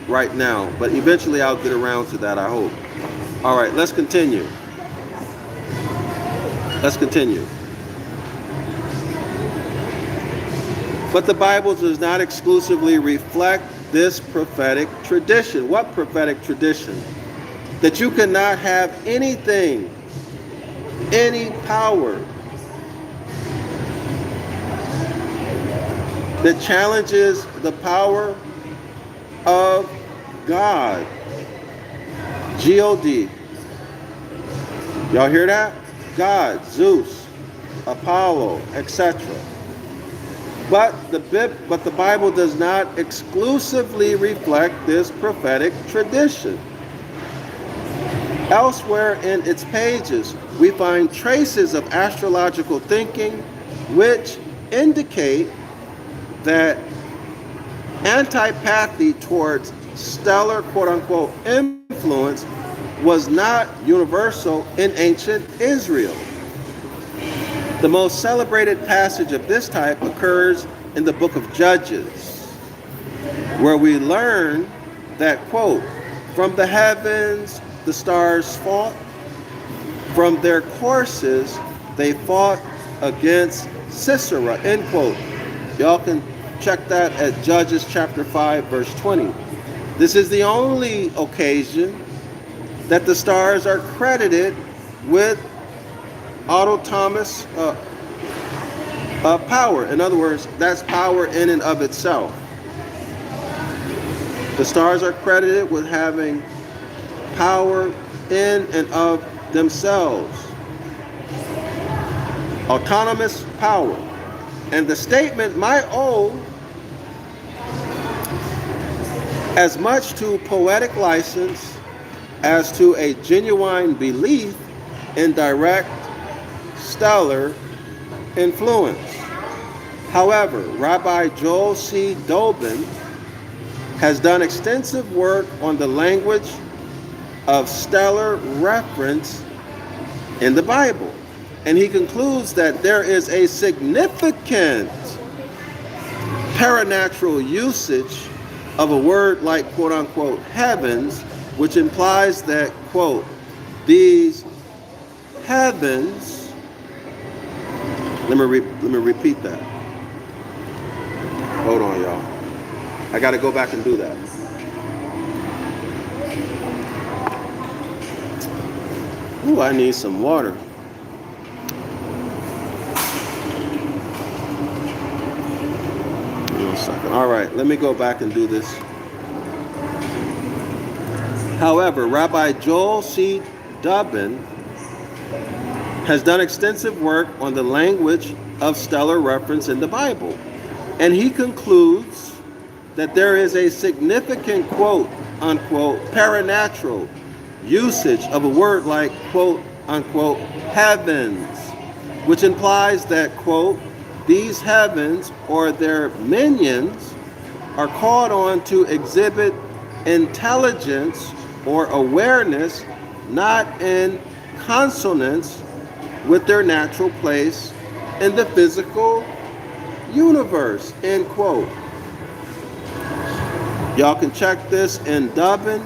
right now, but eventually I'll get around to that, I hope. All right, let's continue. Let's continue. But the Bible does not exclusively reflect this prophetic tradition. What prophetic tradition? That you cannot have anything, any power that challenges the power of God. God. Y'all hear that? God, Zeus, Apollo, etc. But the Bible does not exclusively reflect this prophetic tradition. Elsewhere in its pages, we find traces of astrological thinking which indicate that antipathy towards stellar quote-unquote influence was not universal in ancient Israel. The most celebrated passage of this type occurs in the book of Judges, where we learn that, quote, from the heavens the stars fought, from their courses they fought against Sisera, end quote. Y'all can check that at Judges chapter 5, verse 20. This is the only occasion that the stars are credited with autonomous power. In other words, that's power in and of itself. The stars are credited with having power in and of themselves. Autonomous power. And the statement might owe as much to poetic license as to a genuine belief in direct stellar influence. However, Rabbi Joel C. Dobin has done extensive work on the language of stellar reference in the Bible, and he concludes that there is a significant paranatural usage of a word like quote-unquote heavens, which implies that, quote, these heavens, let me repeat that. Hold on, y'all. I got to go back and do that. Ooh, I need some water. Give me a second. All right, let me go back and do this. However, Rabbi Joel C. Dobin has done extensive work on the language of stellar reference in the Bible, and he concludes that there is a significant quote-unquote paranatural usage of a word like quote-unquote heavens, which implies that, quote, these heavens or their minions are called on to exhibit intelligence or awareness not in consonance with their natural place in the physical universe, end quote. Y'all can check this in Dubbin,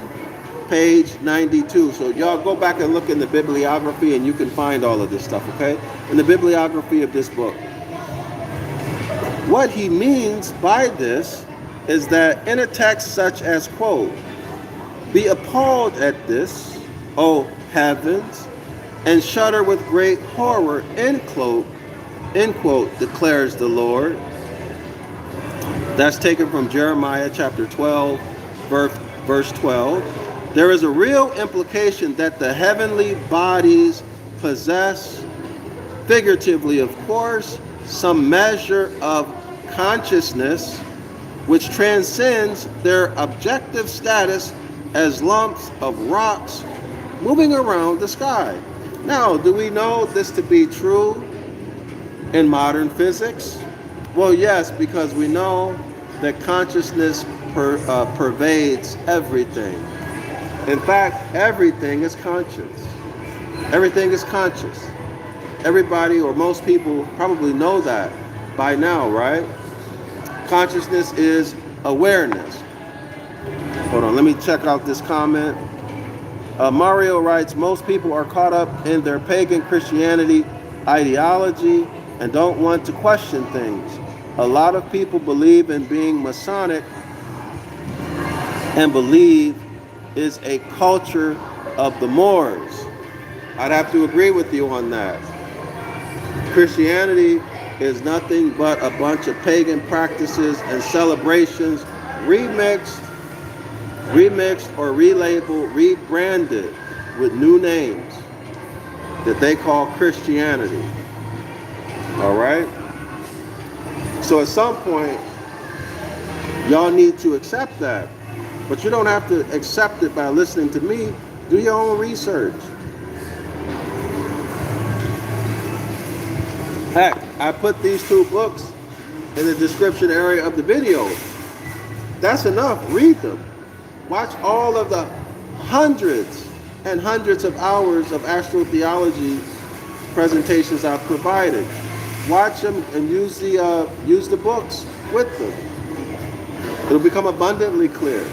page 92. So y'all go back and look in the bibliography and you can find all of this stuff, okay? In the bibliography of this book. What he means by this is that in a text such as, quote, Be appalled at this, O heavens, and shudder with great horror, end quote, declares the Lord. That's taken from Jeremiah chapter 12, verse 12. There is a real implication that the heavenly bodies possess, figuratively of course, some measure of consciousness which transcends their objective status as lumps of rocks moving around the sky. Now, do we know this to be true in modern physics? Well, yes, because we know that consciousness pervades everything. In fact, everything is conscious. Everything is conscious. Everybody or most people probably know that by now, right? Consciousness is awareness. Hold on, let me check out this comment. Mario writes, most people are caught up in their pagan Christianity ideology and don't want to question things. A lot of people believe in being Masonic and believe is a culture of the Moors. I'd have to agree with you on that. Christianity is nothing but a bunch of pagan practices and celebrations remixed or relabeled, rebranded with new names that they call Christianity. All right? So at some point, y'all need to accept that. But you don't have to accept it by listening to me. Do your own research. Heck, I put these two books in the description area of the video. That's enough. Read them. Watch all of the hundreds and hundreds of hours of astrotheology presentations I've provided. Watch them and use the books with them. It'll become abundantly clear.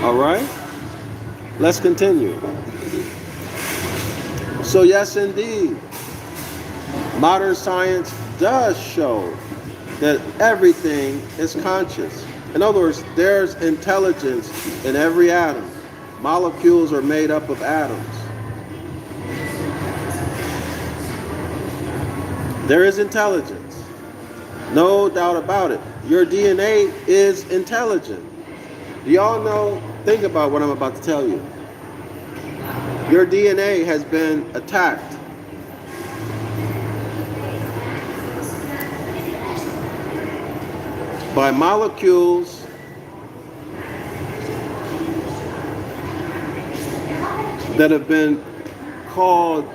All right? Let's continue. So yes, indeed, modern science does show that everything is conscious. In other words, there's intelligence in every atom. Molecules are made up of atoms. There is intelligence. No doubt about it. Your DNA is intelligent. Do y'all know? Think about what I'm about to tell you. Your DNA has been attacked. By molecules that have been called,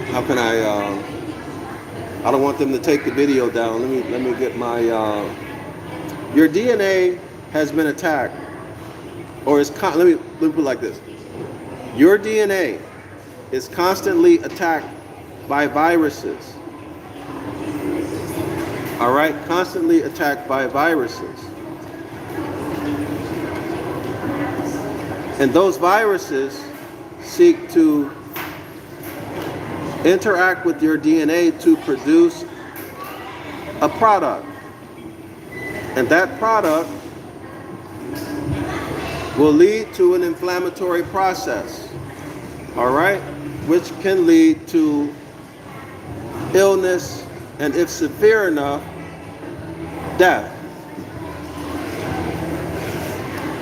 how can I don't want them to take the video down. Let me get my, your DNA has been attacked, or is, let me put it like this. Your DNA is constantly attacked by viruses. All right, constantly attacked by viruses. And those viruses seek to interact with your DNA to produce a product. And that product will lead to an inflammatory process, all right, which can lead to illness, and if severe enough, death.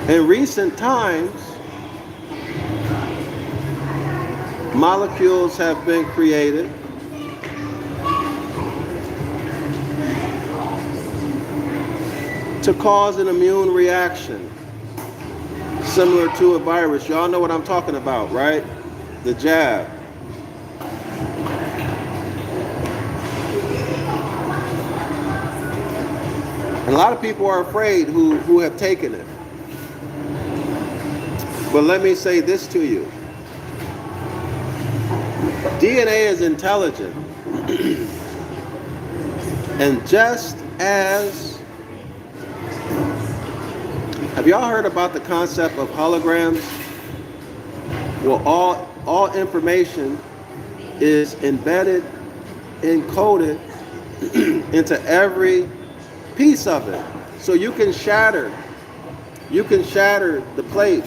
In recent times, molecules have been created to cause an immune reaction similar to a virus. Y'all know what I'm talking about, right? The jab. And a lot of people are afraid who have taken it. But let me say this to you. DNA is intelligent. And just as, have y'all heard about the concept of holograms? Well, all information is embedded, encoded into every piece of it. So you can shatter the plate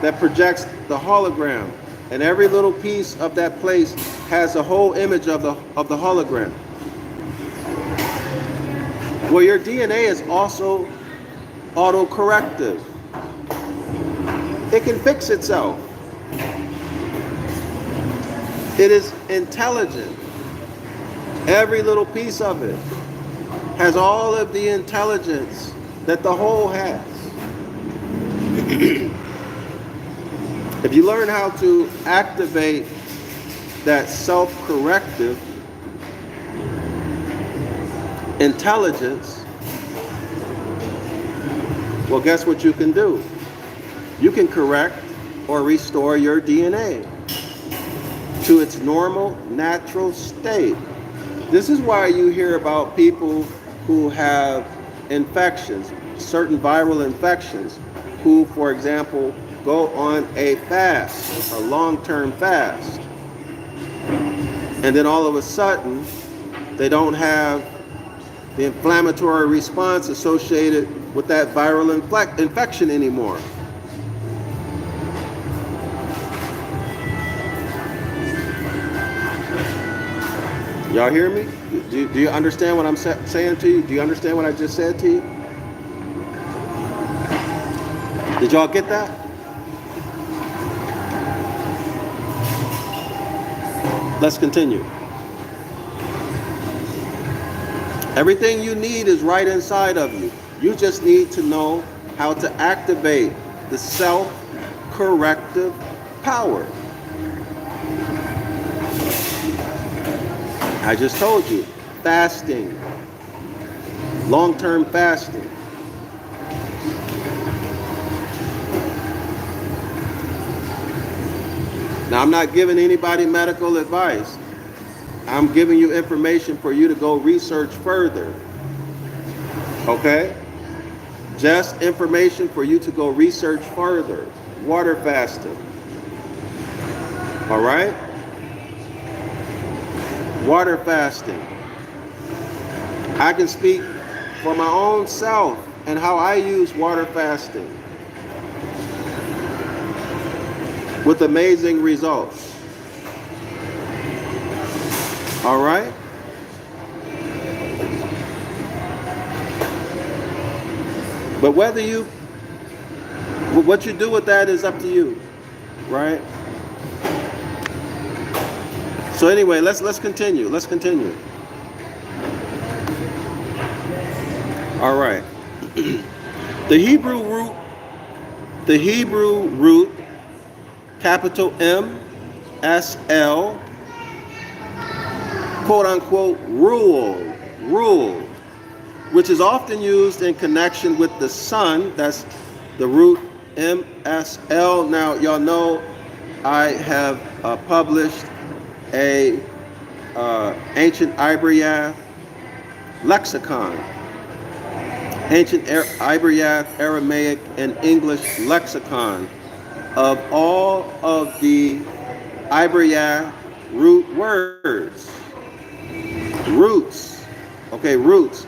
that projects the hologram, and every little piece of that plate has a whole image of the hologram. Well, your DNA is also autocorrective. It can fix itself. It is intelligent. Every little piece of it has all of the intelligence that the whole has. If you learn how to activate that self-corrective intelligence, well, guess what you can do? You can correct or restore your DNA to its normal, natural state. This is why you hear about people who have infections, certain viral infections, who, for example, go on a fast, a long-term fast, and then all of a sudden they don't have the inflammatory response associated with that viral infection anymore. Y'all hear me? Do you understand what I'm saying to you? Do you understand what I just said to you? Did y'all get that? Let's continue. Everything you need is right inside of you. You just need to know how to activate the self-corrective power. I just told you, fasting, long-term fasting. Now, I'm not giving anybody medical advice. I'm giving you information for you to go research further. Okay? Just information for you to go research further. Water fasting. All right? Water fasting. I can speak for my own self and how I use water fasting with amazing results. All right? But what you do with that is up to you, right? So anyway, let's continue. Let's continue. All right. The Hebrew root, capital M-S-L, quote unquote, rule, which is often used in connection with the sun. That's the root M-S-L. Now, y'all know I have published a Ancient Ibaryath lexicon. Ancient Ibaryath, Aramaic, and English lexicon of all of the Ibaryath root words. Roots. Okay, roots.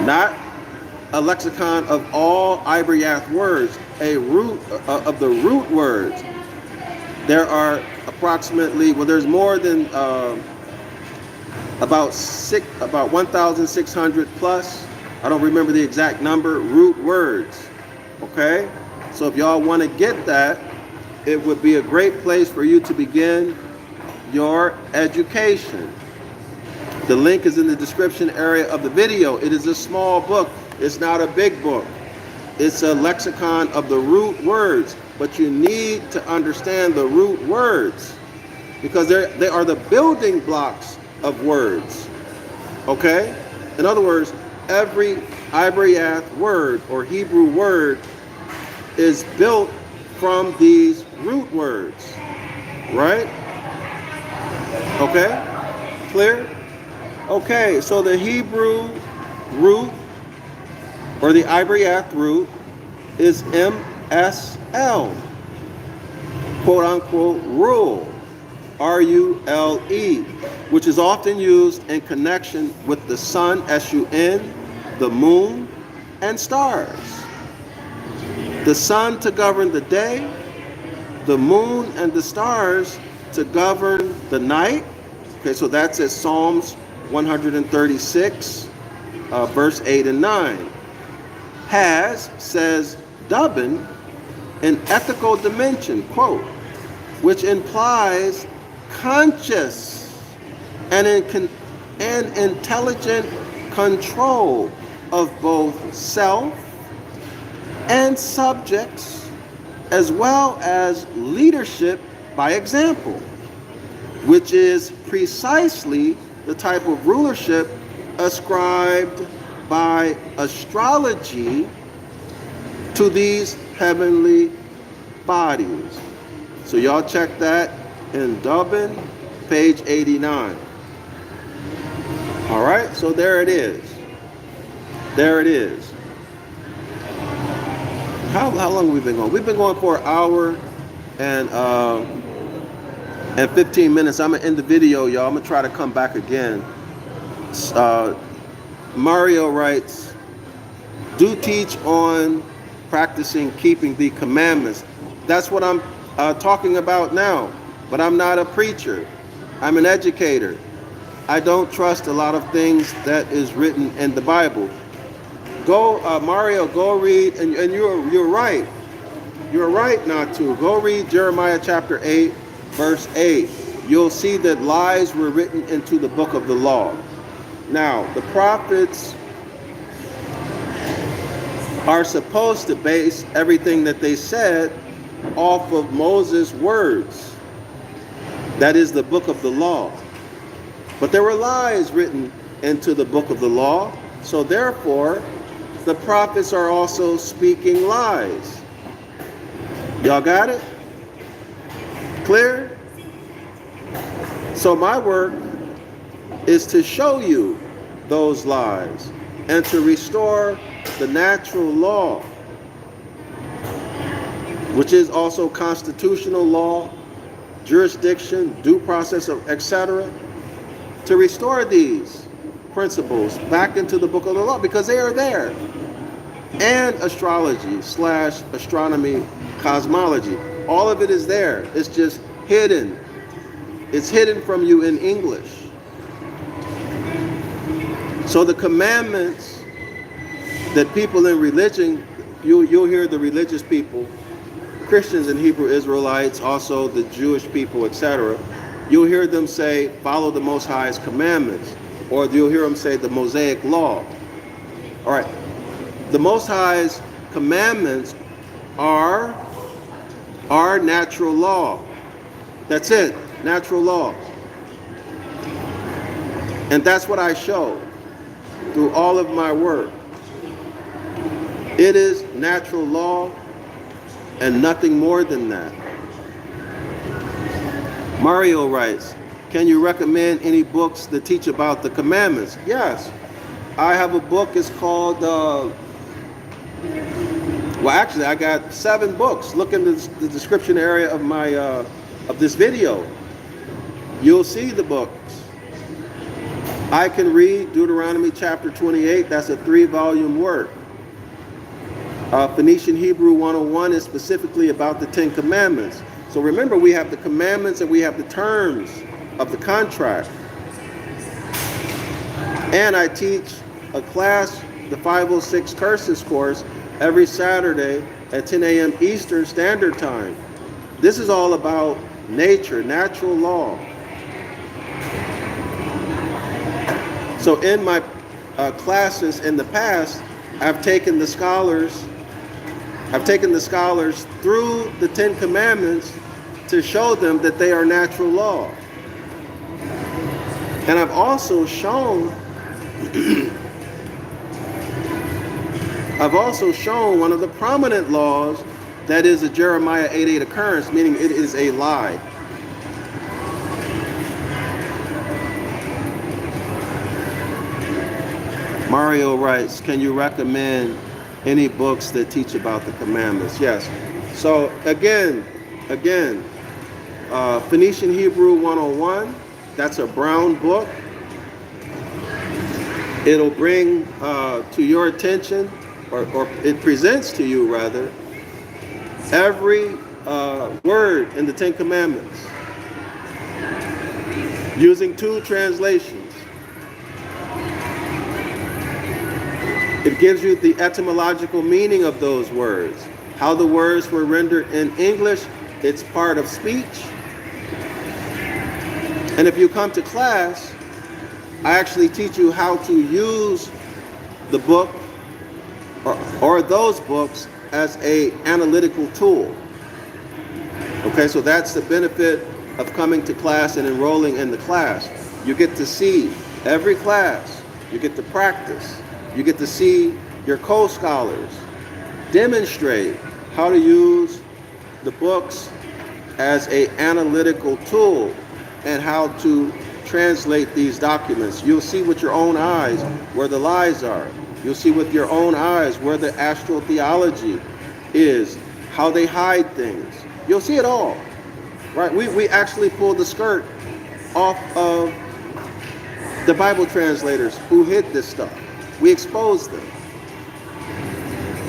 Not a lexicon of all Ibaryath words, a root of the root words. There are approximately, well, there's more than about 1,600 plus, I don't remember the exact number, root words. Okay? So if y'all want to get that, it would be a great place for you to begin your education. The link is in the description area of the video. It is a small book. It's not a big book. It's a lexicon of the root words. But you need to understand the root words because they are the building blocks of words. Okay? In other words, every Ibaryath word or Hebrew word is built from these root words. Right? Okay? Clear? Okay, so the Hebrew root or the Ibaryath root is M-S-L, quote unquote, rule, R-U-L-E, which is often used in connection with the sun, S-U-N, the moon, and stars. The sun to govern the day, the moon and the stars to govern the night. Okay, so that's at Psalms 136, verse 8 and 9. Has, says Dubbin, an ethical dimension, quote, which implies conscious and intelligent control of both self and subjects, as well as leadership by example, which is precisely the type of rulership ascribed by astrology to these heavenly bodies. So y'all check that in Dubbin, page 89. All right, so there it is. There it is. How long have we been going? We've been going for an hour and 15 minutes. I'm gonna end the video, y'all. I'm gonna try to come back again. Mario writes, do teach on practicing keeping the commandments. That's what I'm talking about now. But I'm not a preacher. I'm an educator. I don't trust a lot of things that is written in the Bible. Go, Mario, go read, and you're right. You're right not to. Go read Jeremiah chapter 8, verse 8. You'll see that lies were written into the book of the law. Now, the prophets are supposed to base everything that they said off of Moses' words. That is the book of the law. But there were lies written into the book of the law, so therefore, the prophets are also speaking lies. Y'all got it? Clear? So my work is to show you those lies and to restore the natural law, which is also constitutional law, jurisdiction, due process, etc., to restore these principles back into the book of the law, because they are there. And astrology / astronomy, cosmology, all of it is there. It's just hidden. It's hidden from you in English. So the commandments that people in religion, you'll hear the religious people, Christians and Hebrew Israelites, also the Jewish people, etc., you'll hear them say, follow the Most High's commandments. Or you'll hear them say the Mosaic law. All right. The Most High's commandments are natural law. That's it. Natural law. And that's what I show through all of my work. It is natural law and nothing more than that. Mario writes, can you recommend any books that teach about the commandments? Yes. I have a book. It's called, well, actually, I got 7 books. Look in the description area of my of this video. You'll see the books. I Can Read Deuteronomy chapter 28. That's a 3-volume work. Phoenician Hebrew 101 is specifically about the 10 commandments. So remember, we have the commandments and we have the terms of the contract. And I teach a class, the 506 Curses course, every Saturday at 10 a.m. Eastern Standard Time. This is all about nature, natural law. So in my classes in the past, I've taken the scholars through the 10 commandments to show them that they are natural law. And I've also shown one of the prominent laws that is a Jeremiah 8:8 occurrence, meaning it is a lie. Mario writes, can you recommend any books that teach about the commandments? Yes. So again, Phoenician Hebrew 101, that's a brown book. It'll bring to your attention, or it presents to you rather, every word in the Ten Commandments using two translations. It gives you the etymological meaning of those words, how the words were rendered in English. It's part of speech. And if you come to class, I actually teach you how to use the book or those books as an analytical tool. Okay, so that's the benefit of coming to class and enrolling in the class. You get to see every class. You get to practice. You get to see your co-scholars demonstrate how to use the books as an analytical tool and how to translate these documents. You'll see with your own eyes where the lies are. You'll see with your own eyes where the astral theology is, how they hide things. You'll see it all, right? We actually pulled the skirt off of the Bible translators who hid this stuff. We exposed them.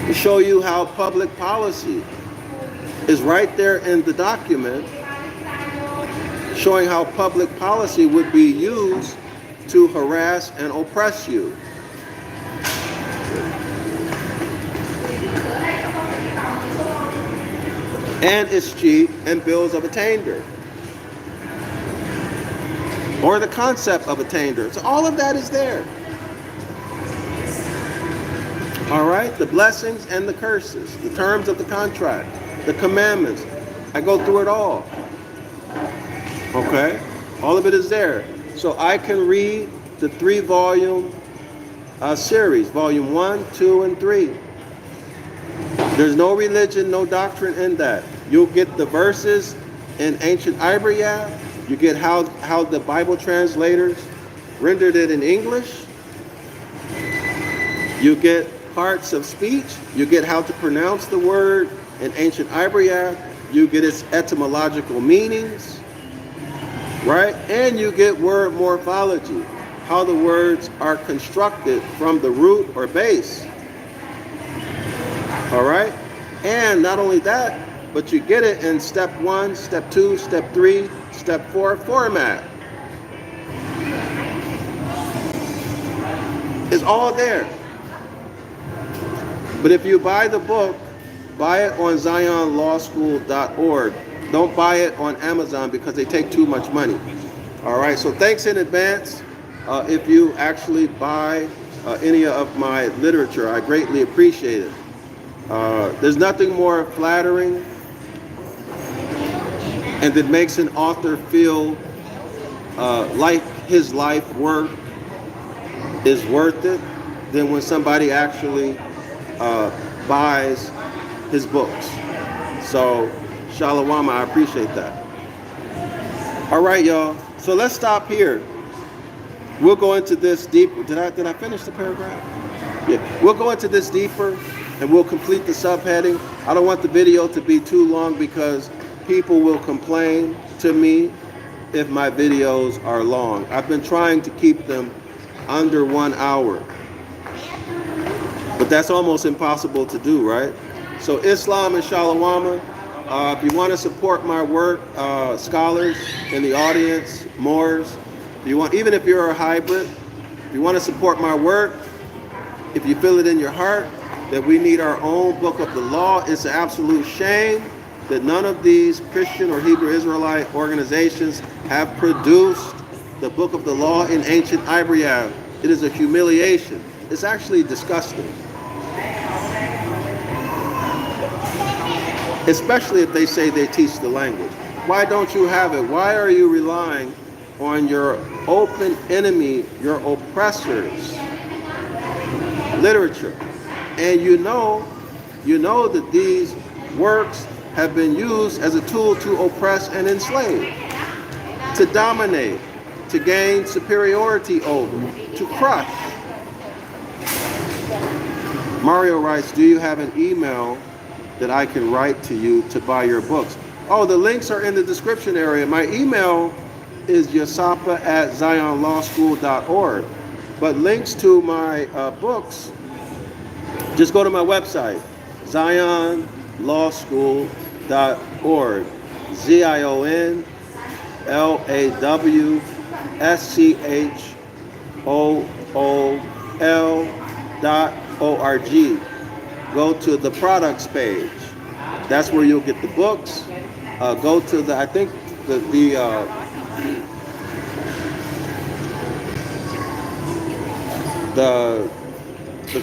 We show you how public policy is right there in the document, showing how public policy would be used to harass and oppress you. And Escheat and bills of Attainder, or the concept of Attainder. So all of that is there. All right, the blessings and the curses, the terms of the contract, the commandments. I go through it all. Okay, all of it is there. So I can read the 3-volume series, volume 1, 2, and 3. There's no religion, no doctrine in that. You'll get the verses in Ancient Ibaryath. You get how the Bible translators rendered it in English. You get parts of speech. You get how to pronounce the word in Ancient Ibaryath. You get its etymological meanings, right? And you get word morphology, how the words are constructed from the root or base. All right? And not only that, but you get it in step 1, step 2, step 3, step 4 format. It's all there. But if you buy the book, buy it on zionlawschool.org. Don't buy it on Amazon because they take too much money. All right, so thanks in advance if you actually buy any of my literature. I greatly appreciate it. There's nothing more flattering and that makes an author feel like his life work is worth it than when somebody actually buys his books. So, Shalom, I appreciate that. All right, y'all. So let's stop here. We'll go into this deeper. Did I finish the paragraph? Yeah. We'll go into this deeper and we'll complete the subheading. I don't want the video to be too long because people will complain to me if my videos are long. I've been trying to keep them under 1 hour. But that's almost impossible to do, right? So Islam and Shalom. If you want to support my work, scholars in the audience, Moors, if you want, even if you're a hybrid, if you want to support my work, if you feel it in your heart that we need our own book of the law, it's an absolute shame that none of these Christian or Hebrew Israelite organizations have produced the book of the law in Ancient Ibaryath. It is a humiliation. It's actually disgusting. Especially if they say they teach the language. Why don't you have it? Why are you relying on your open enemy, your oppressors' literature? And you know that these works have been used as a tool to oppress and enslave, to dominate, to gain superiority over, to crush. Mario writes, do you have an email that I can write to you to buy your books? Oh, the links are in the description area. My email is yasapa@zionlawschool.org. But links to my books, just go to my website, zionlawschool.org. ZionLawschool.org. Go to the products page. That's where you'll get the books. Go to the, I think the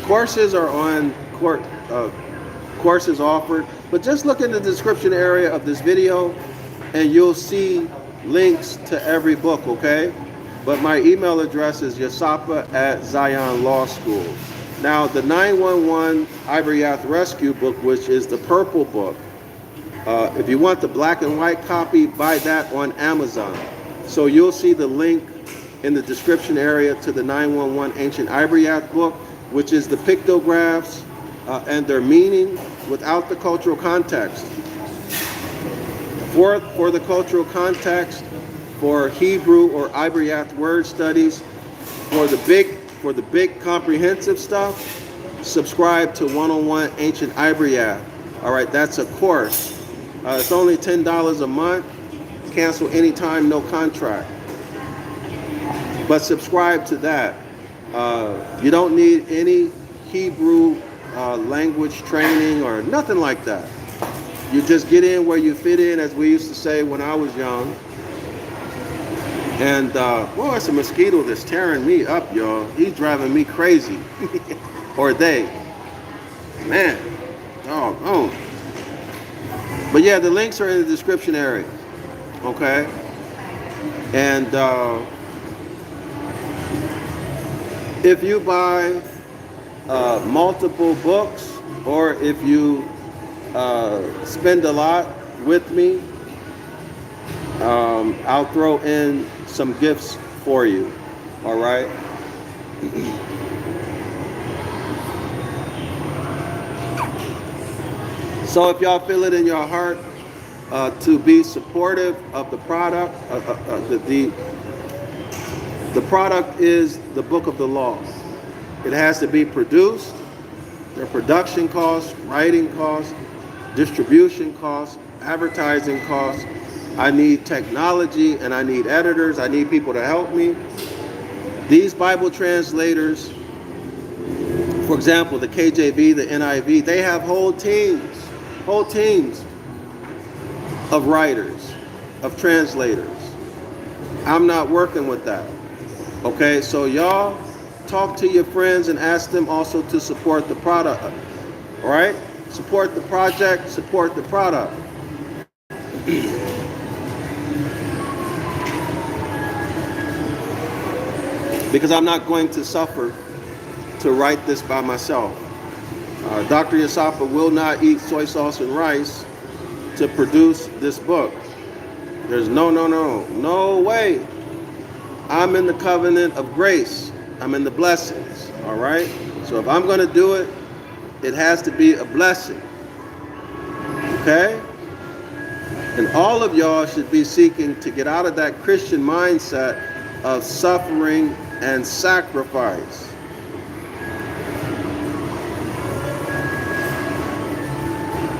courses are on courses offered, but just look in the description area of this video and you'll see links to every book, okay? But my email address is yasapa@Zion Law School. Now, the 911 Ibaryath Rescue book, which is the purple book, if you want the black and white copy, buy that on Amazon. So you'll see the link in the description area to the 911 Ancient Ibaryath book, which is the pictographs and their meaning without the cultural context. For the cultural context, for Hebrew or Ibaryath word studies, for the big comprehensive stuff, subscribe to 101 Ancient Ibaryath. All right, that's a course. It's only $10 a month. Cancel anytime, no contract. But subscribe to that. You don't need any Hebrew language training or nothing like that. You just get in where you fit in, as we used to say when I was young. And, boy, it's a mosquito that's tearing me up, y'all. He's driving me crazy. Or they. Man, doggone. But yeah, the links are in the description area. Okay? And if you buy multiple books, or if you spend a lot with me, I'll throw in some gifts for you. All right? So if y'all feel it in your heart to be supportive of the product, the product is the Book of the Law. It has to be produced. There are production costs, writing costs, distribution costs, advertising costs. I need technology and I need editors. I need people to help me. These Bible translators, for example, the KJV, the NIV, they have whole teams of writers, of translators. I'm not working with that. Okay, so y'all talk to your friends and ask them also to support the product. All right? Support the project, support the product. Because I'm not going to suffer to write this by myself. Dr. Yasapa will not eat soy sauce and rice to produce this book. There's no way. I'm in the covenant of grace. I'm in the blessings, all right? So if I'm going to do it, it has to be a blessing, okay? And all of y'all should be seeking to get out of that Christian mindset of suffering and sacrifice.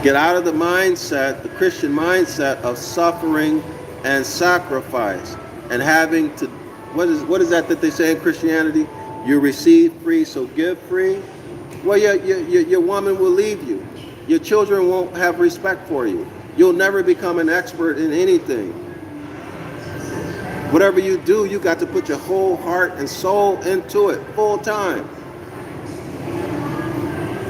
Get out of the mindset, the Christian mindset of suffering and sacrifice and having to, what is that they say in Christianity? You receive free, so give free. Well, your woman will leave you. Your children won't have respect for you. You'll never become an expert in anything. Whatever you do, you got to put your whole heart and soul into it, full time.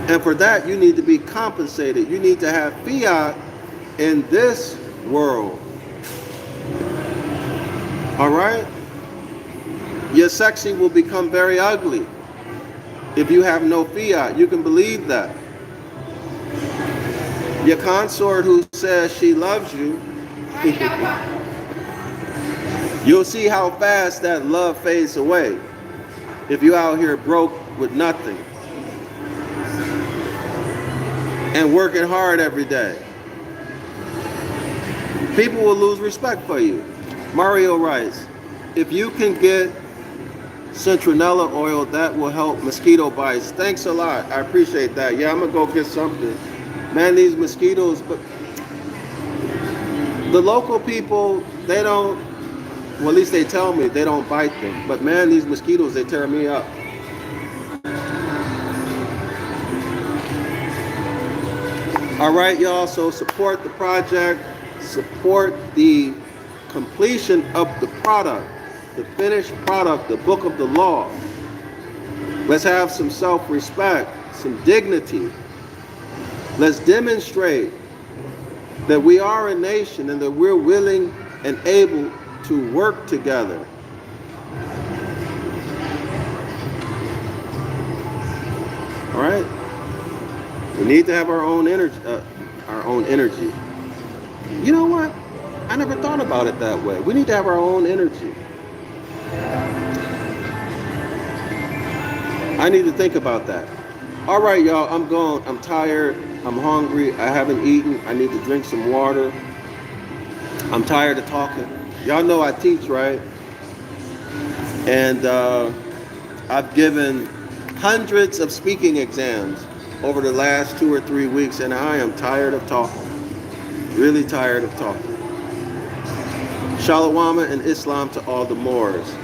And for that, you need to be compensated. You need to have fiat in this world. All right? Your sexy will become very ugly if you have no fiat. You can believe that. Your consort who says she loves you, you'll see how fast that love fades away if you're out here broke with nothing and working hard every day. People will lose respect for you. Mario writes, if you can get citronella oil, that will help mosquito bites. Thanks a lot. I appreciate that. Yeah, I'm gonna go get something. Man, these mosquitoes, but the local people, they don't, well, at least they tell me they don't bite them. But man, these mosquitoes, they tear me up. All right, y'all, so support the project, support the completion of the product, the finished product, the book of the law. Let's have some self-respect, some dignity. Let's demonstrate that we are a nation and that we're willing and able to work together. All right? We need to have our own energy. You know what? I never thought about it that way. We need to have our own energy. I need to think about that. All right, y'all, I'm gone. I'm tired. I'm hungry. I haven't eaten. I need to drink some water. I'm tired of talking. Y'all know I teach, right? And I've given hundreds of speaking exams over the last 2 or 3 weeks, and I am tired of talking. Really tired of talking. Shalom and Islam to all the Moors.